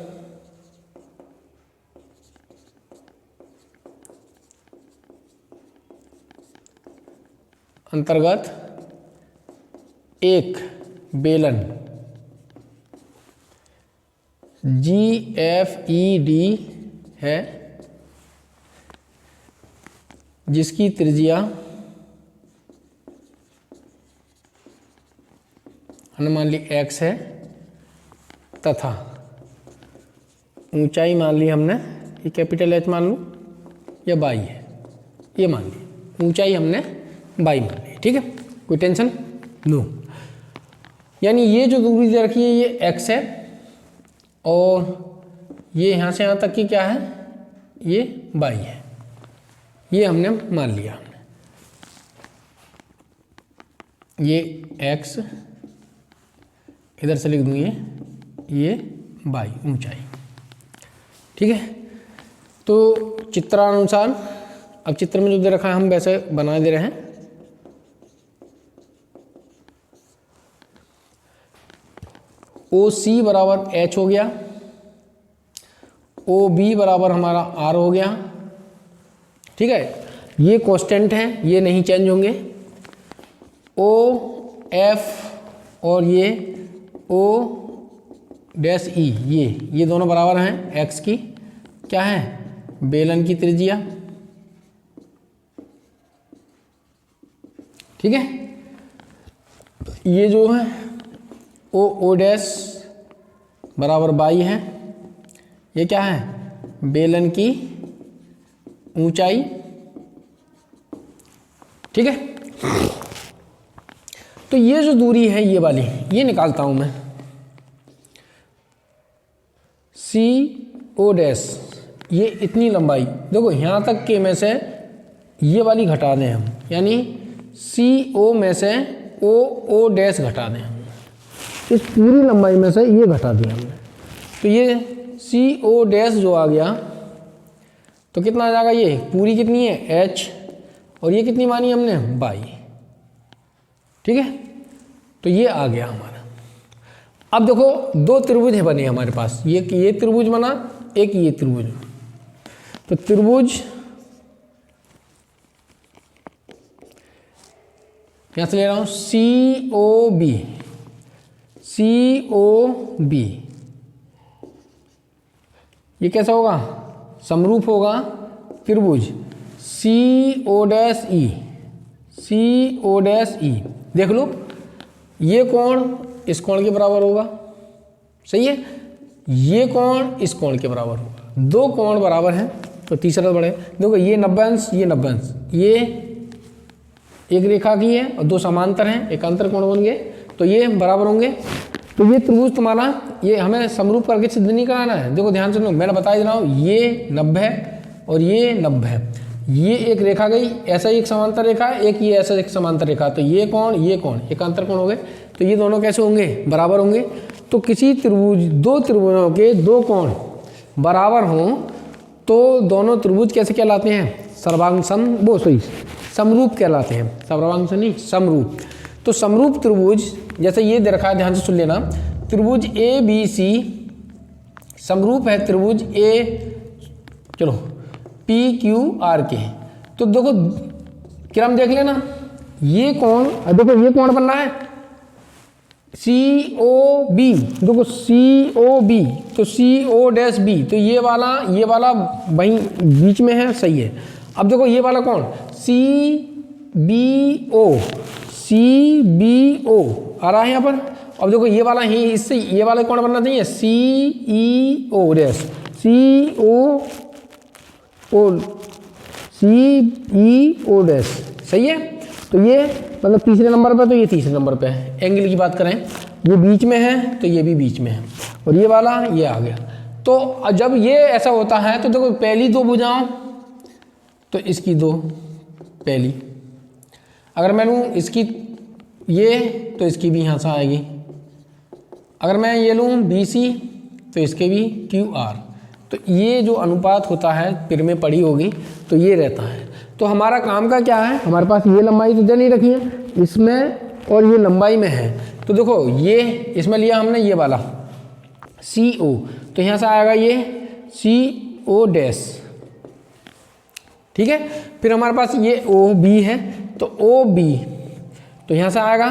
अंतर्गत एक बेलन GFED है जिसकी त्रिज्या हमने मान ली x है तथा ऊंचाई मान ली हमने ये कैपिटल H मान लूँ या बाई है, ये मान ली ऊंचाई हमने बाई मान ली। ठीक है, कोई टेंशन नो। यानी ये जो दूरी दे रखी है ये x है और ये यहाँ से यहाँ तक की क्या है, ये बाई है, ये हमने मान लिया। ये x इधर से लिख दूँ ये बाई ऊंचाई। ठीक है, तो चित्रानुसार अब चित्र में जो दे रखा है हम वैसे बना दे रहे हैं। OC बराबर H हो गया, OB बराबर हमारा R हो गया। ठीक है, ये कांस्टेंट है, ये नहीं चेंज होंगे। OF और ये O'E ये दोनों बराबर हैं x की क्या है, बेलन की त्रिज्या। ठीक है, ये जो है O डैश बराबर बाई है, ये क्या है, बेलन की ऊंचाई। ठीक है, तो ये जो दूरी है ये वाली, ये निकालता हूं मैं। CO डैश ये इतनी लंबाई, देखो यहाँ तक के में से ये वाली घटा दें हम, यानी CO में से O डैश घटा दें हम, इस पूरी लंबाई में से ये घटा दिया हमने, तो ये CO डैश जो आ गया तो कितना आ जाएगा, ये पूरी कितनी है H और ये कितनी मानी हमने बाई। ठीक है, तो ये आ गया हमारा। अब देखो दो त्रिभुज बने हमारे पास, ये त्रिभुज बना, एक ये त्रिभुज। तो त्रिभुज यहां से ले रहा हूं COB, ये कैसा होगा, समरूप होगा त्रिभुज CO डैश E। देख लो ये कोण इस कोण के बराबर होगा, सही है, ये कोण इस कोण के बराबर होगा, दो कोण बराबर हैं तो तीसरा बढ़े। देखो ये 90 अंश, ये 90 अंश, ये एक रेखा की है और दो समांतर हैं, एक अंतर कोण बन गए, तो ये बराबर होंगे। तो ये त्रिभुज तुम्हारा, ये हमें समरूप करके सिद्ध नहीं कराना है। देखो ध्यान से, मैंने बता दे रहा हूँ, ये 90 है और ये 90 है, ये एक रेखा गई, ऐसा ही एक समांतर रेखा है, एक ये ऐसा एक समांतर रेखा, तो ये कोण एक अंतर कोण हो गए, तो ये दोनों कैसे होंगे, बराबर होंगे। तो किसी त्रिभुज, दो त्रिभुजों के दो कोण बराबर हों तो दोनों त्रिभुज कैसे कहलाते हैं, समरूप कहलाते हैं, सर्वांग से नहीं, समरूप। तो समरूप त्रिभुज जैसे ये दे रखा है, ध्यान से सुन लेना, त्रिभुज ABC समरूप है त्रिभुज PQR के। तो देखो क्रम देख लेना, ये कोण, देखो ये कोण बन रहा है COB, देखो COB, तो CO डैश B, तो ये वाला वहीं बीच में है, सही है। अब देखो ये वाला कौन, CBO आ रहा है यहाँ पर। अब देखो ये वाला ही, इससे ये वाला कौन बनना चाहिए, CEO डैश, CEO डैश, सही है। तो ये मतलब तीसरे नंबर पे, तो ये तीसरे नंबर पे है। एंगल की बात करें, ये बीच में है तो ये भी बीच में है, और ये वाला ये आ गया। तो जब ये ऐसा होता है तो देखो पहली दो भुजाओं, तो इसकी दो पहली, अगर मैं लूँ इसकी ये, तो इसकी भी यहाँ से आएगी। अगर मैं ये लूँ BC, तो इसके भी QR। तो ये जो अनुपात होता है पिर में पड़ी होगी, तो ये रहता है। तो हमारा काम का क्या है, हमारे पास ये लंबाई तो दे नहीं रखी है इसमें, और ये लंबाई में है। तो देखो ये इसमें लिया हमने ये वाला CO, तो यहाँ से आएगा ये CO डैश, ठीक है। फिर हमारे पास ये OB है, तो OB तो यहाँ से आएगा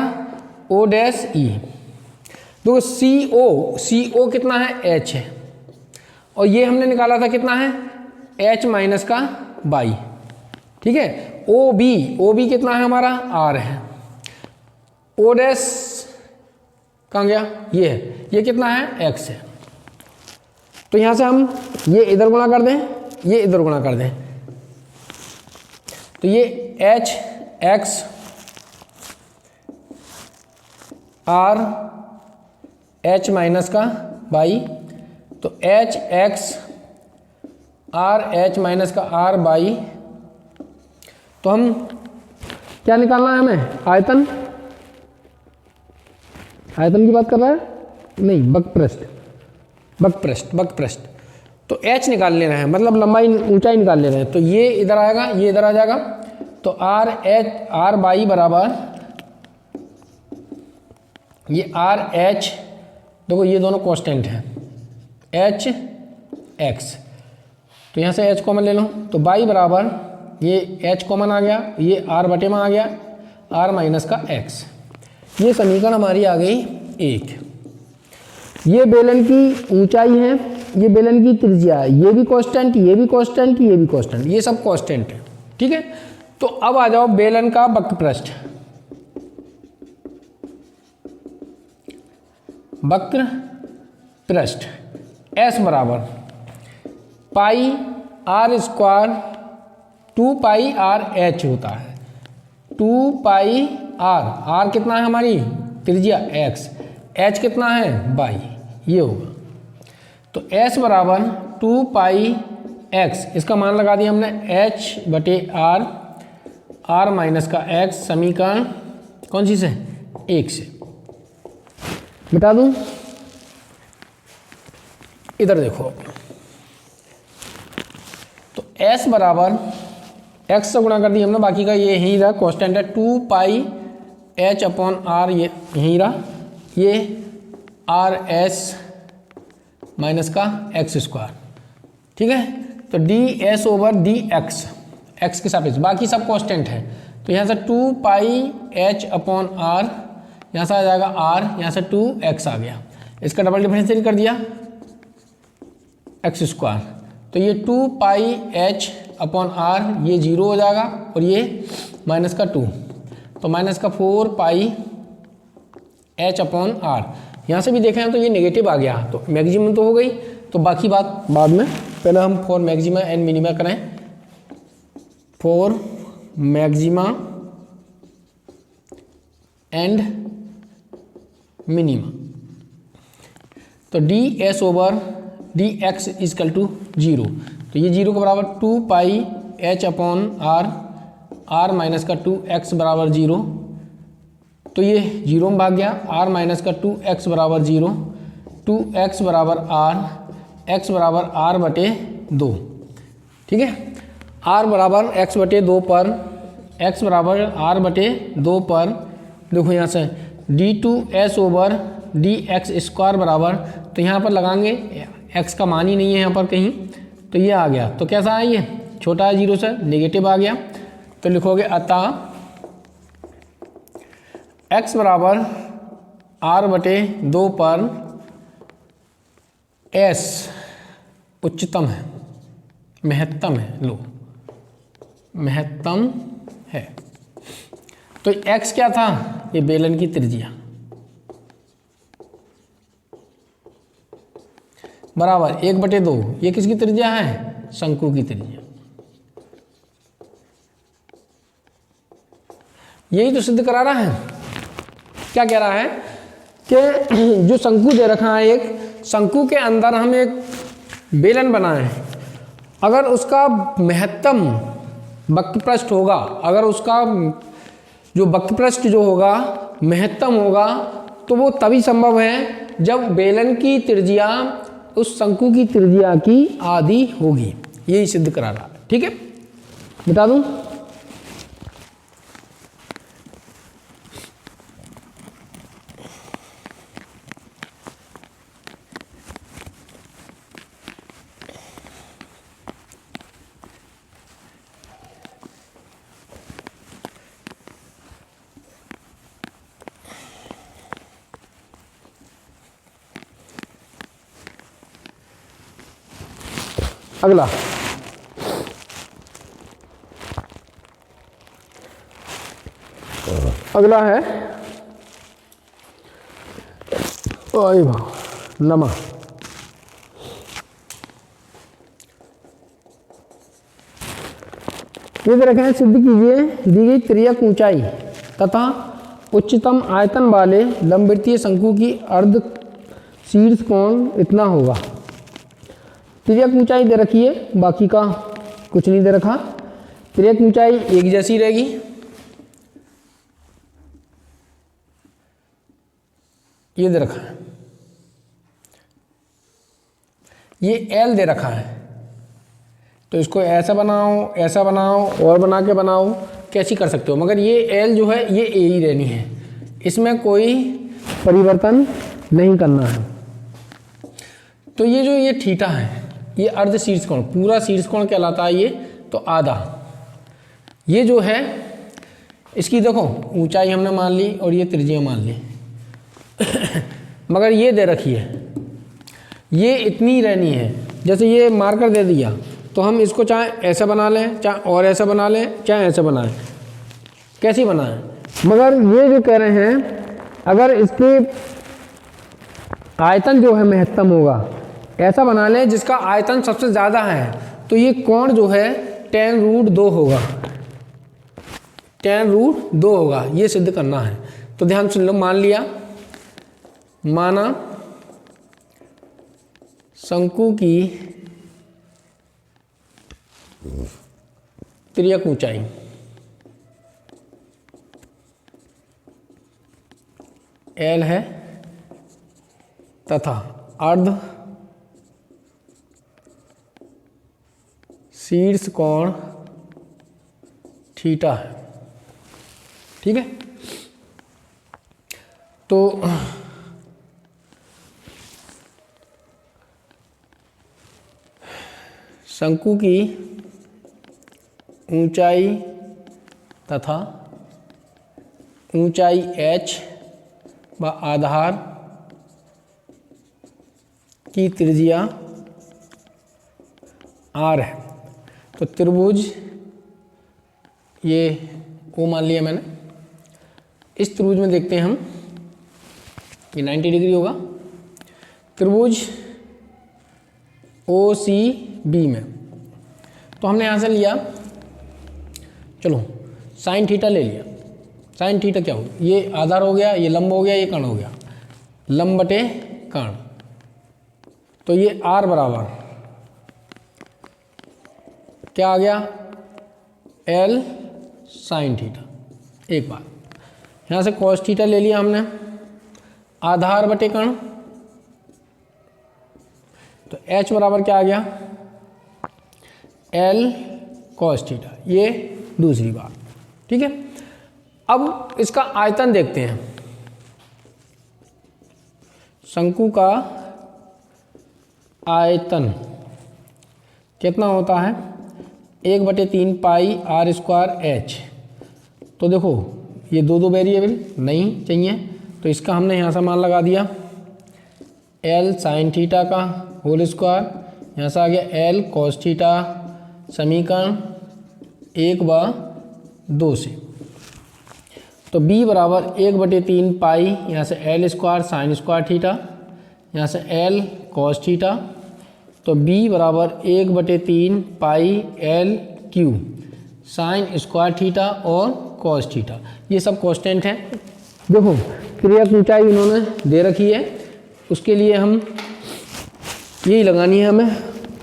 O डैश E। देखो CO कितना है, H है, और ये हमने निकाला था कितना है, H माइनस का बाई। ठीक है, OB कितना है हमारा, R है। O डैश कहाँ गया, ये है, ये कितना है, X है। तो यहाँ से हम ये इधर गुणा कर दें, ये इधर गुणा कर दें, तो ये HX R H माइनस का बाई, तो HX R H माइनस का R बाई। तो हम क्या निकालना है हमें, आयतन की बात कर रहा है, नहीं बकपृष्ठ। तो H निकाल ले रहे हैं, मतलब लंबाई ऊंचाई निकाल ले रहे हैं। तो ये इधर आएगा, ये इधर आ जाएगा, तो R बाई बराबर ये RH, देखो ये दोनों कांस्टेंट हैं, HX, तो यहाँ से H कॉमन ले लो, तो बाई बराबर ये H कॉमन आ गया, ये R बटे में आ गया, R माइनस का X। ये समीकरण हमारी आ गई 1। ये बेलन की ऊंचाई है, ये बेलन की त्रिज्या है, ये भी कांस्टेंट, ये भी कांस्टेंट, ये भी कांस्टेंट, ये सब कांस्टेंट है। ठीक है, तो अब आ जाओ बेलन का वक्रपृष्ठ। वक्रपृष्ठ S बराबर पाई R स्क्वायर 2 पाई R H होता है, 2 पाई R कितना है हमारी त्रिज्या X, H कितना है बाई, ये होगा। तो S बराबर 2 पाई X, इसका मान लगा दिया हमने H बटे R माइनस का X, समीकरण कौन सी से, 1 से। बता दूं, इधर देखो, तो S बराबर X से गुणा कर दिया हमने, बाकी का ये यहीं रहा, कांस्टेंट है, 2 पाई H अपॉन R, ये यहीं रहा, ये RS माइनस का X स्क्वायर। ठीक है, तो DS ओवर DX, X के सापेक्ष, बाकी सब कांस्टेंट है। तो यहाँ से 2 पाई H अपॉन R, यहाँ से आ जाएगा R, यहाँ से 2X आ गया, इसका डबल डिफरेंशियल कर दिया X स्क्वायर, तो ये 2 पाई H अपॉन R, ये 0 हो जाएगा, और ये माइनस का 2, तो माइनस का 4 पाई H अपॉन R। यहाँ से भी देखें तो ये नेगेटिव आ गया, तो मैक्सिमम तो हो गई, तो बाकी बात बाद में, पहले हम फॉर मैक्सिमा एंड मिनिमा करें। फॉर मैक्सिमा एंड मिनिमा, तो DS over DX equal to 0, तो ये 0 के बराबर 2 pi H upon R minus का 2X बराबर 0, तो ये 0 में भाग गया, R माइनस का 2X बराबर 0, 2X बराबर R, X बराबर R बटे 2। ठीक है, R बराबर X बटे 2 पर, X बराबर R बटे 2 पर, देखो यहाँ से D2S ओवर DX स्क्वायर बराबर, तो यहाँ पर लगाएंगे, X का मान ही नहीं है यहाँ पर कहीं, तो ये आ गया, तो कैसा है, ये छोटा है 0 से, नेगेटिव आ गया, तो लिखोगे अतः X बराबर R बटे 2 पर S उच्चतम है, महत्तम है, लो महत्तम है। तो X क्या था, ये बेलन की त्रिज्या, बराबर 1 बटे 2, ये किसकी त्रिज्या है, शंकु की त्रिज्या। यही तो सिद्ध करा रहा है। क्या कह रहा है कि जो शंकु दे रखा है, एक शंकु के अंदर हम एक बेलन बनाए, अगर उसका महत्तम वक्रपृष्ठ होगा, अगर उसका जो वक्रपृष्ठ जो होगा महत्तम होगा, तो वो तभी संभव है जब बेलन की त्रिज्या उस शंकु की त्रिज्या की आधी होगी। यही सिद्ध करा रहा है। ठीक है, बता दूं, अगला है नमा। ये दे रखे हैं, सिद्ध कीजिए दी गई तिर्यक ऊंचाई तथा उच्चतम आयतन वाले लंबवृत्तीय शंकु की अर्ध शीर्ष कोण इतना होगा। तिर्यक ऊंचाई दे रखी है, बाकी का कुछ नहीं दे रखा। तिर्यक ऊंचाई एक जैसी रहेगी। ये दे रखा है, ये एल दे रखा है, तो इसको ऐसा बनाओ और बना के बनाओ, कैसी कर सकते हो, मगर ये एल जो है ये ए ही रहनी है, इसमें कोई परिवर्तन नहीं करना है। तो ये जो ये थीटा है ये अर्ध शीर्ष कोण, पूरा शीर्ष कोण कहलाता है ये, तो आधा। ये जो है इसकी देखो ऊंचाई हमने मान ली और ये त्रिज्या मान ली मगर ये दे रखी है, ये इतनी रहनी है। जैसे ये मार्कर दे दिया तो हम इसको चाहे ऐसा बना लें, चाहे और ऐसा बना लें, चाहे ऐसा बनाएं, कैसी बनाएं। मगर ये जो कह रहे हैं अगर इसके आयतन जो है महत्तम होगा, ऐसा बना लें जिसका आयतन सबसे ज़्यादा है, तो ये कोण जो है tan√2 होगा, tan√2 होगा। ये सिद्ध करना है, तो ध्यान सुन लो। मान लिया, माना शंकु की तिर्यक ऊंचाई L है तथा अर्ध शीर्ष कोण थीटा है। ठीक है, तो शंकु की ऊंचाई तथा ऊंचाई h व आधार की त्रिज्या r है। तो त्रिभुज ये O मान लिया मैंने। इस त्रिभुज में देखते हैं हम, ये 90 डिग्री होगा। त्रिभुज OCB में तो हमने यहाँ से लिया, चलो साइन थीटा ले लिया। साइन थीटा क्या हो, ये आधार हो गया, ये लंब हो गया, ये कर्ण हो गया, लंब बटे कर्ण। तो ये R बराबर क्या आ गया, L साइन थीटा। एक बार यहाँ से कॉस थीटा ले लिया हमने, आधार बटे कर्ण, तो H बराबर क्या आ गया, L कॉस थीटा। ये दूसरी बात। ठीक है, अब इसका आयतन देखते हैं। शंकु का आयतन कितना होता है, 1/3 पाई r² h। तो देखो ये दो वेरिएबल नहीं चाहिए, तो इसका हमने यहाँ से मान लगा दिया, L साइन थीटा का होल स्क्वायर, यहाँ से आ गया L कॉस थीटा, समीकरण 1/2 से। तो b बराबर 1/3 पाई, यहाँ से L² साइन² थीटा, यहाँ से L कॉस थीटा, तो b बराबर 1/3 पाई L³ साइन² थीटा और कॉस थीटा। ये सब कांस्टेंट है। देखो तिर्यक ऊंचाई इन्होंने दे रखी है, उसके लिए हम यही लगानी है हमें।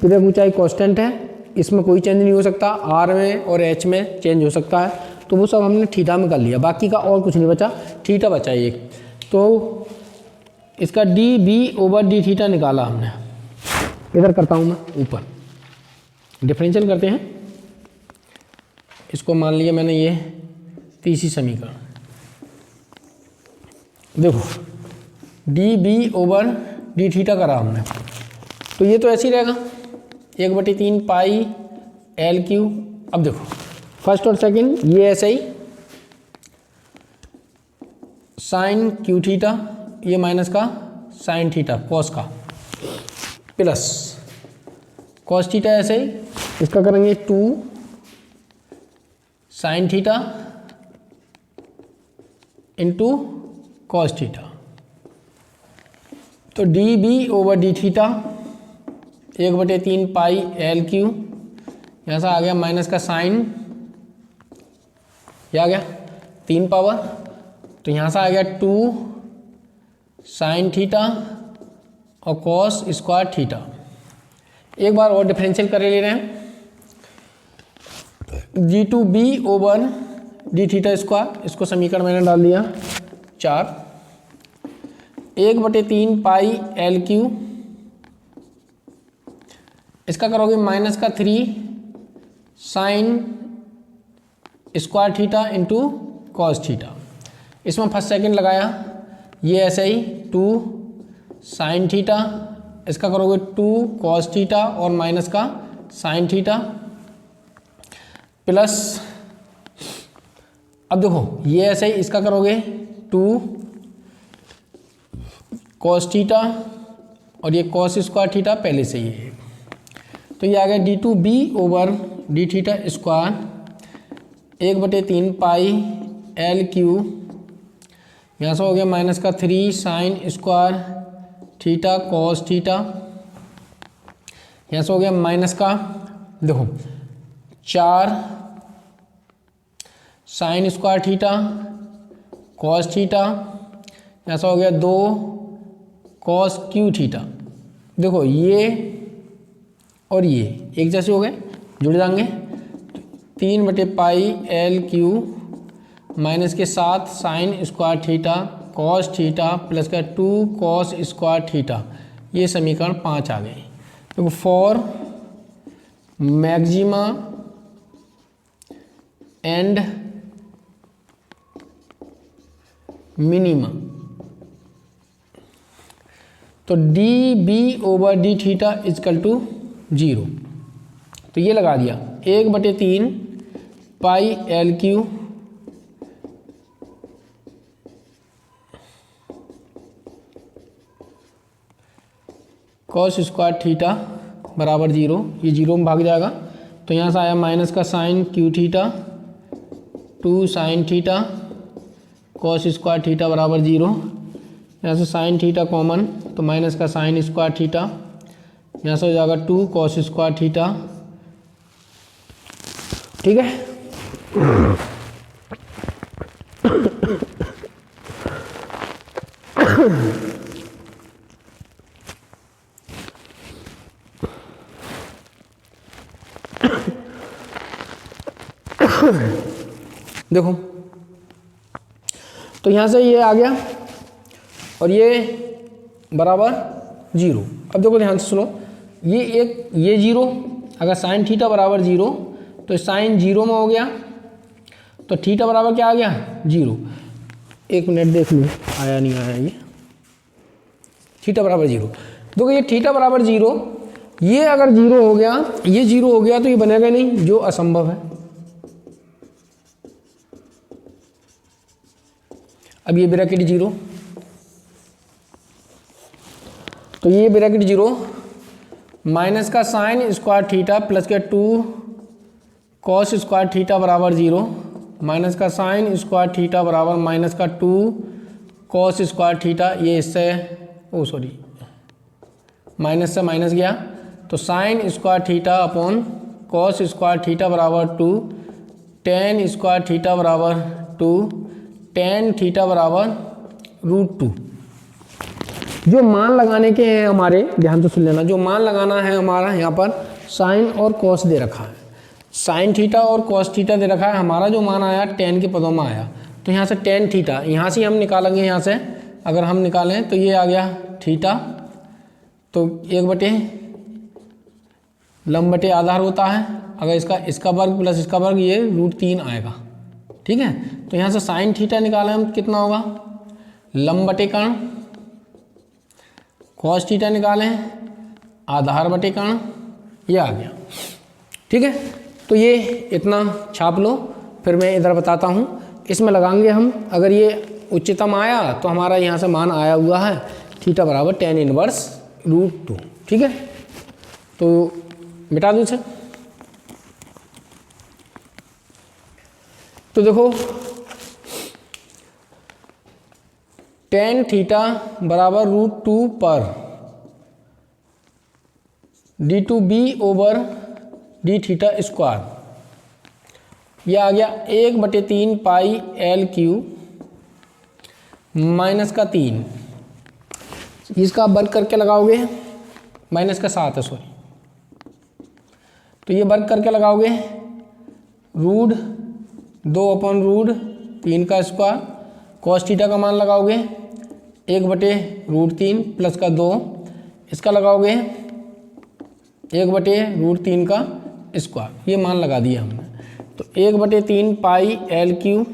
तिर्यक ऊंचाई कांस्टेंट है, इसमें कोई चेंज नहीं हो सकता, R में और H में चेंज हो सकता है, तो वो सब हमने थीटा में कर लिया, बाकी का और कुछ नहीं बचा, थीटा बचा एक। तो इसका dB/d थीटा निकाला हमने। इधर करता हूँ मैं, ऊपर डिफरेंशियल करते हैं, इसको मान लिया मैंने ये तीसरी समीकरण। देखो dB/d थीटा करा हमने, तो ये तो ऐसे ही रहेगा 1/3 पाई L³। अब देखो फर्स्ट और सेकंड ये ऐसे ही, साइन क्यू थीटा, ये माइनस का साइन थीटा कॉस का, प्लस कॉस थीटा ऐसे ही, इसका करेंगे 2 sine theta into cos theta. तो D B over D theta 1/3 pi L Q, यहाँ से आ गया माइनस का साइन, यह आ गया 3 पावर, तो यहाँ से आ गया 2 साइन थीटा और कॉस स्क्वायर थीटा। एक बार और डिफरेंशियल कर ले रहे हैं, G two B over D theta square, इसको समीकरण मैंने डाल दिया 4, 1/3 पाई एल क्यू, इसका करोगे माइनस का 3 sine square theta into cos theta. इसमें फर्स्ट सेकंड लगाया, ये ऐसे ही 2 साइन थीटा, इसका करोगे 2 कॉस थीटा और माइनस का साइन थीटा प्लस, अब देखो ये ऐसे ही इसका करोगे 2 कॉस थीटा और ये कॉस स्क्वायर थीटा पहले से ही है, तो ये आ गया D two B over D theta square 1/3 pi L Q, यहाँ से हो गया माइनस का 3 sine square theta cos theta, यहाँ से हो गया माइनस का देखो 4 sine square theta cos theta, यहाँ से हो गया 2 कॉस क्यू थीटा। देखो ये और ये एक जैसे हो गए, जुड़ जाएंगे, 3/पाई एल क्यू माइनस के 7 sign square theta cos theta plus का 2 कॉस स्क्वायर थीटा, ये समीकरण 5 आ गई। तो फॉर मैक्सिमा एंड मिनिमा, तो D B over D theta equal to 0, तो ये लगा दिया 1/3 pi L Q cos square theta बराबर 0, ये 0 में भाग जाएगा, तो यहाँ से आया माइनस का sine Q theta 2 sine theta cos square theta बराबर 0, यहाँ से साइन थीटा कॉमन, तो माइनस का साइन स्क्वायर थीटा, यहाँ से हो जाएगा 2 कॉस स्क्वायर थीटा, ठीक है। देखो तो यहाँ से ये आ गया और ये बराबर 0। अब देखो ध्यान से सुनो, ये 0, अगर साइन थीटा बराबर 0 तो साइन 0 में हो गया, तो थीटा बराबर क्या आ गया 0। एक मिनट देख लो आया नहीं आया, ये थीटा बराबर 0। देखो ये थीटा बराबर 0, ये अगर 0 हो गया, ये 0 हो गया तो ये बनेगा नहीं, जो असंभव है। अब ये ब्रैकेट 0, तो ये ब्रैकेट 0 माइनस का साइन स्क्वायर थीटा प्लस का 2 कॉस स्क्वायर थीटा बराबर 0, माइनस का साइन स्क्वायर थीटा बराबर माइनस का 2 कॉस स्क्वायर थीटा, ये इससे माइनस से माइनस गया, तो sign square theta upon cos square theta बराबर 2, टेन स्क्वायर थीटा बराबर 2, टेन थीटा बराबर √2। जो मान लगाने के हैं हमारे, ध्यान से सुन लेना, जो मान लगाना है हमारा यहाँ पर साइन और कॉस दे रखा है, साइन थीटा और कॉस थीटा दे रखा है। हमारा जो मान आया 10 के पदों में आया, तो यहाँ से टेन थीटा यहाँ से हम निकालेंगे, यहाँ से अगर हम निकालें तो ये आ गया थीटा, तो 1 लंब बटे आधार होता है, अगर इसका वर्ग प्लस इसका वर्ग ये √3 आएगा, ठीक है। तो यहाँ से साइन थीटा निकालें हम, कितना होगा लंब बटे कर्ण, कॉस थीटा निकालें आधार बटे कर्ण, ये आ गया, ठीक है। तो ये इतना छाप लो, फिर मैं इधर बताता हूँ, इसमें लगाएंगे हम। अगर ये उच्चतम आया तो हमारा यहाँ से मान आया हुआ है थीटा बराबर tan−1 √2, ठीक है। तो मिटा दूँ इसे। तो देखो tan थीटा बराबर √2 पर d2b over D theta square, यह आ गया 1/3 पाई एल क्यू माइनस का 3, इसका वर्ग करके लगाओगे, माइनस का 7 है सॉरी, तो ये वर्ग करके लगाओगे √2/√3 का स्क्वायर, कॉस थीटा का मान लगाओगे 1/√3 प्लस का 2, इसका लगाओगे 1/√3 का स्क्वायर, ये मान लगा दिया हमने। तो 1/3 पाई एल क्यू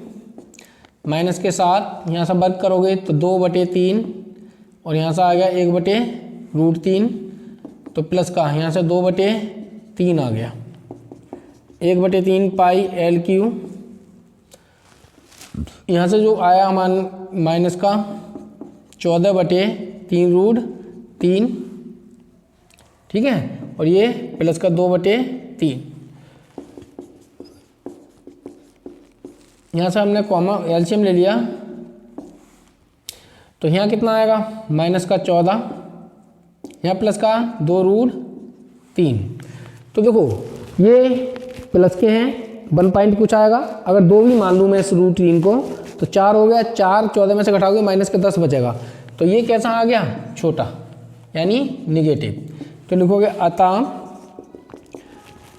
माइनस के 7, यहाँ से वर्ग करोगे तो 2/3 और यहाँ से आ गया 1/√3, तो प्लस का यहाँ से 2/3 आ गया, 1/3 पाई एल क्यू, यहाँ से जो आया मान माइनस का 14/3√3, ठीक है, और ये प्लस का 2/3, यहाँ से हमने कॉमन एलसीएम ले लिया, तो यहाँ कितना आएगा माइनस का 14, यहाँ प्लस का 2√3। तो देखो ये प्लस के हैं, 1 पॉइंट कुछ आएगा, अगर 2 भी मान लूँ मैं इस √3 को तो 4 हो गया, 4 14 में से घटाओगे माइनस के 10 बचेगा, तो ये कैसा आ गया छोटा यानी निगेटिव। तो लिखोगे अतः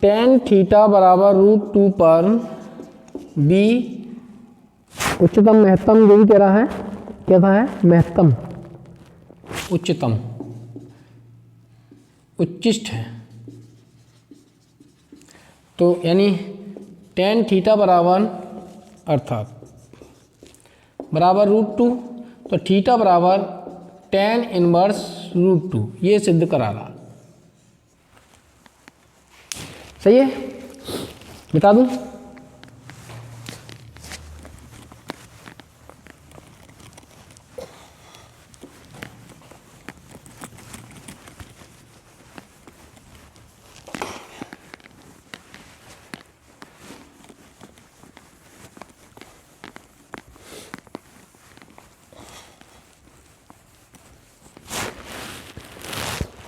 tan थीटा बराबर √2 पर b उच्चतम महत्तम, जो भी कह रहा है कैसा है महत्तम, उच्चतम, उच्चिष्ट है, तो यानी tan थीटा बराबर अर्थात बराबर √2, तो थीटा बराबर tan इनवर्स √2, ये सिद्ध करा रहा। सही है, बता दूं।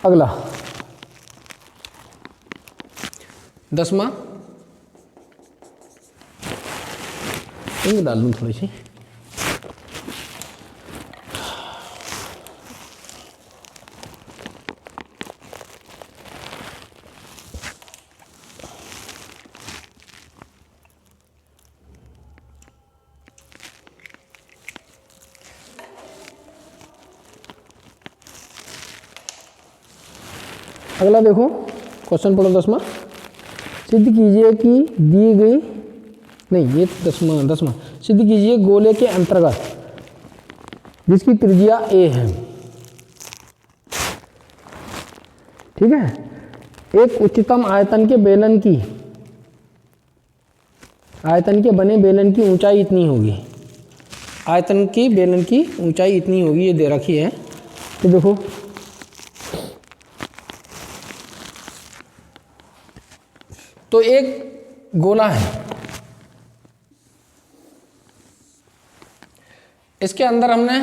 अगला 10वां, इंक डाल लूँ थोड़ी सी। अगला देखो क्वेश्चन पढ़ो 10वां, सिद्ध कीजिए कि दी गई, नहीं ये 10वां, सिद्ध कीजिए गोले के अंतर्गत जिसकी त्रिज्या a है, ठीक है, एक उच्चतम आयतन के बेलन की, आयतन के बने बेलन की ऊंचाई इतनी होगी, आयतन की बेलन की ऊंचाई इतनी होगी, ये दे रखी है। तो देखो तो एक गोला है, इसके अंदर हमने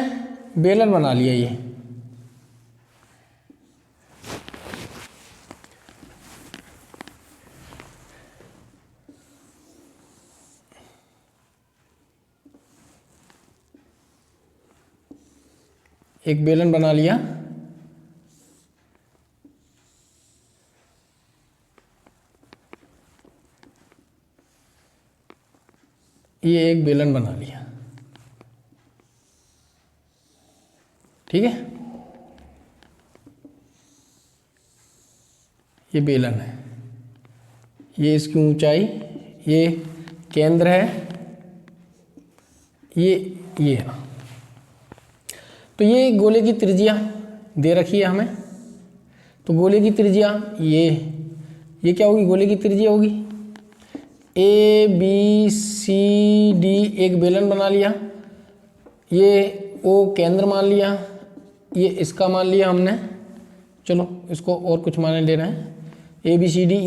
बेलन बना लिया, ये एक बेलन बना लिया, ये एक बेलन बना लिया, ठीक है, ये बेलन है, ये इसकी ऊंचाई, ये केंद्र है, ये तो ये गोले की त्रिज्या दे रखी है हमें। तो गोले की त्रिज्या ये क्या होगी, गोले की त्रिज्या होगी ABCD, एक बेलन बना लिया, ये O केंद्र मान लिया, ये इसका मान लिया हमने, चलो इसको और कुछ माने ले रहे हैं, A B C D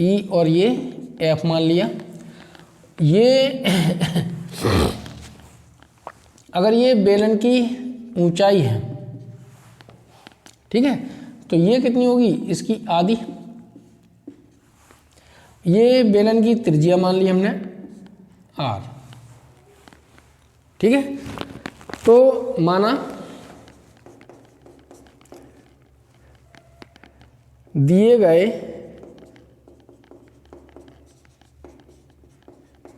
E और ये एफ मान लिया। ये अगर ये बेलन की ऊंचाई है, ठीक है, तो ये कितनी होगी, इसकी आधी। ये बेलन की त्रिज्या मान ली हमने आर, ठीक है। तो माना दिए गए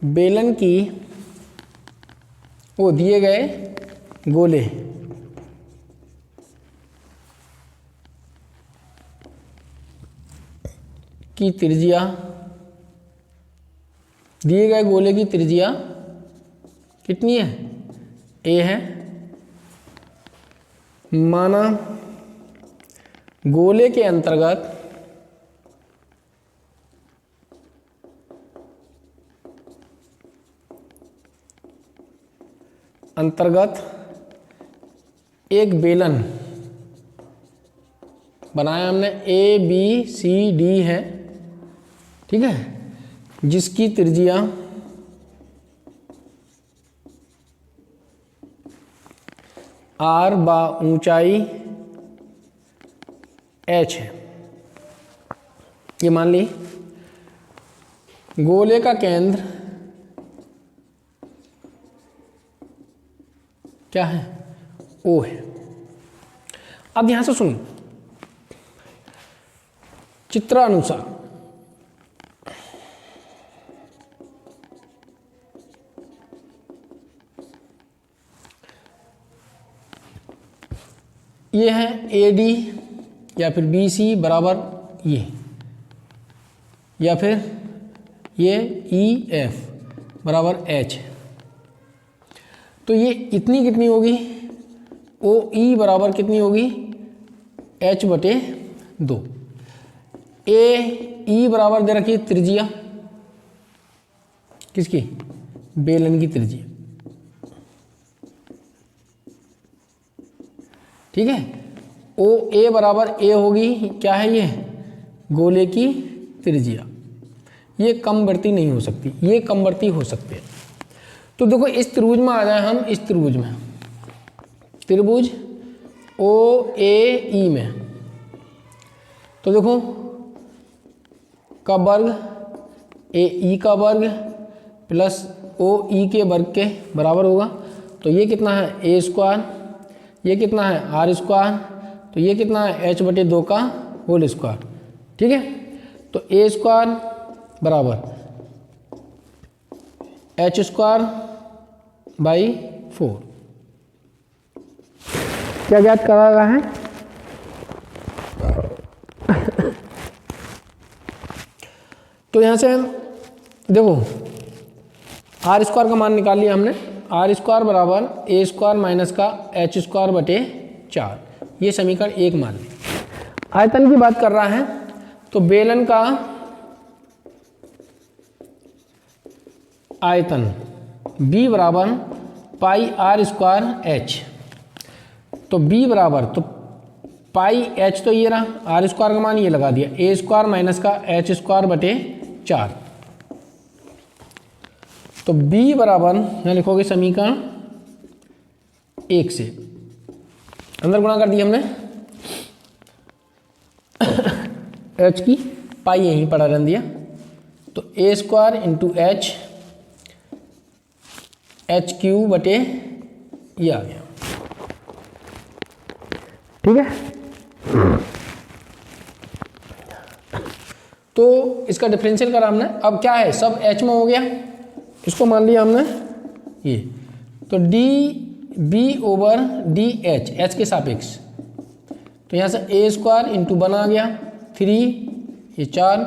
बेलन की, वो दिए गए गोले की त्रिज्या, दिए गए गोले की त्रिज्या कितनी है, ए है। माना गोले के अंतर्गत एक बेलन बनाया हमने, ए बी सी डी है, ठीक है, जिसकी त्रिज्या आर बा ऊंचाई एच है। ये मान ली गोले का केंद्र क्या है, ओ है। अब यहां से सुन, चित्रानुसार ये है ए डी या फिर बी सी बराबर ये, या फिर ये ई एफ बराबर एच है। तो ये इतनी कितनी होगी, ओ ई बराबर कितनी होगी, एच बटे 2। ए ई बराबर दे रखी त्रिज्या किसकी, बेलन की त्रिज्या, ठीक है। ओ ए बराबर ए होगी, क्या है ये, गोले की त्रिज्या। ये कमवर्ती नहीं हो सकती, ये कमवर्ती हो सकते हैं। तो देखो इस त्रिभुज में आ जाए हम, इस त्रिभुज में, त्रिभुज ओ ए ई में, तो देखो का वर्ग ए ई का वर्ग प्लस ओ ई के वर्ग के बराबर होगा। तो ये कितना है, ए स्क्वायर, ये कितना है, आर स्क्वायर, तो ये कितना है, एच बटे 2 का होल स्क्वायर, ठीक है। तो ए स्क्वायर बराबर एच स्क्वायर बाई 4 क्या ज्ञात करा रहा है, तो यहां से देखो आर स्क्वायर का मान निकाल लिया हमने, आर स्क्वायर बराबर ए स्क्वायर माइनस का एच स्क्वायर बटे 4, ये समीकरण 1 मान लिया। आयतन की बात कर रहा है, तो बेलन का आयतन B बराबर पाई आर स्क्वायर एच, तो B बराबर, तो पाई एच तो ये रहा, आर स्क्वायर का मान ये लगा दिया, ए स्क्वायर माइनस का एच स्क्वायर बटे 4। तो B बराबर यहाँ लिखोगे समीकरण 1 से, अंदर गुणा कर दिया हमने एच की पाई यहीं पड़ा रहने दिया, तो ए स्क्वायर इंटू एच क्यू बटे ये आ गया, ठीक है। तो इसका डिफरेंशियल करा हमने, अब क्या है, सब एच में हो गया, इसको मान लिया हमने ये, तो D B over D H के सापेक्ष, तो यहाँ से ए स्क्वायर इंटू 1 आ गया, 3 ये 4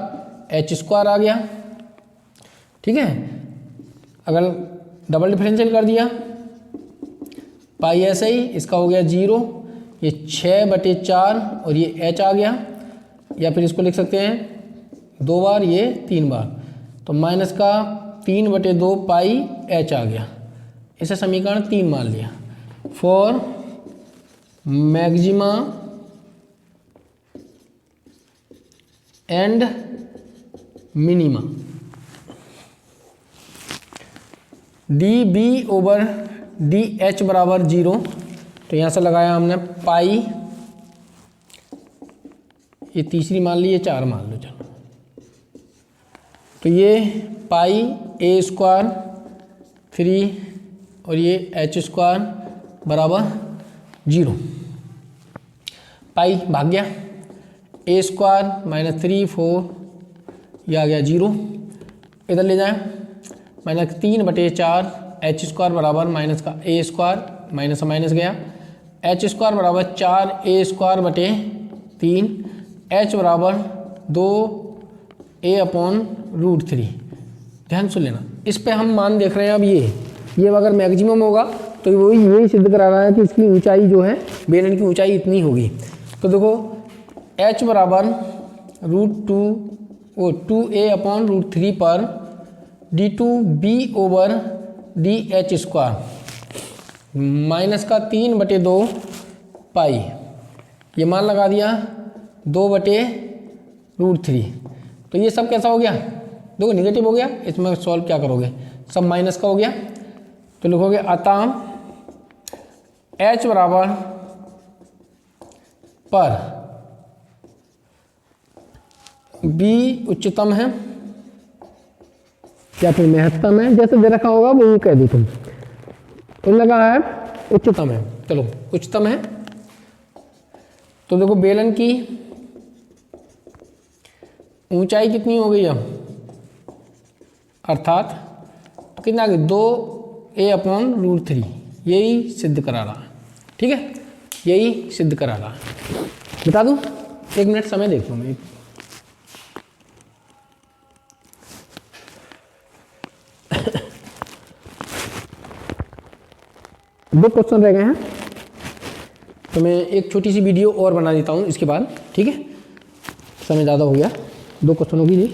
एच स्क्वायर आ गया, ठीक है। अगर डबल डिफरेंशियल कर दिया पाई ऐसे ही, इसका हो गया 0, ये 6 बटे 4 और ये एच आ गया, या फिर इसको लिख सकते हैं 2 बार, ये 3 बार, तो माइनस का 3 बटे 2 पाई एच आ गया, इसे समीकरण 3 मान लिया। For maxima and minima. D B over D H बराबर 0, तो यहाँ से लगाया हमने पाई, ये तीसरी मान ली, ये 4 मान लो चलो, तो ये पाई ए स्क्वायर 3 और ये एच स्क्वायर बराबर 0। पाई भाग गया, ए स्क्वायर -3 4, ये आ गया 0, इधर ले जाएं -3/4 एच स्क्वायर बराबर माइनस का ए स्क्वायर, माइनस से माइनस गया, एच स्क्वायर बराबर 4 ए स्क्वायर बटे 3, एच बराबर 2 ए अपॉन √3। ध्यान सुन लेना, इस पे हम मान देख रहे हैं। अब ये अगर मैक्सिमम होगा तो वही यही सिद्ध करा रहा है कि इसकी ऊंचाई जो है, बेलन की ऊंचाई इतनी होगी। तो देखो h बराबर √2a अपॉन √3 पर d2b over D H square minus का 3/2 पाई, ये मान लगा दिया 2/√3। तो ये सब कैसा हो गया, देखो निगेटिव हो गया, इसमें सॉल्व क्या करोगे, सब माइनस का हो गया। तो लिखोगे अतः h बराबर पर b उच्चतम है या फिर महत्तम है, जैसे दे रखा होगा वो कह दो तुम। तो लगा है उच्चतम है, चलो उच्चतम है। तो देखो बेलन की ऊंचाई कितनी हो गई अब, अर्थात तो कितना आ गया 2a अपॉन √3, यही सिद्ध करा रहा है। ठीक है, यही सिद्ध करा रहा है। बता दूं, 1 मिनट समय देख लो मैं। दो क्वेश्चन रह गए हैं, तो मैं एक छोटी सी वीडियो और बना देता हूँ इसके बाद। ठीक है, समय ज़्यादा हो गया, 2 क्वेश्चनों की लिए।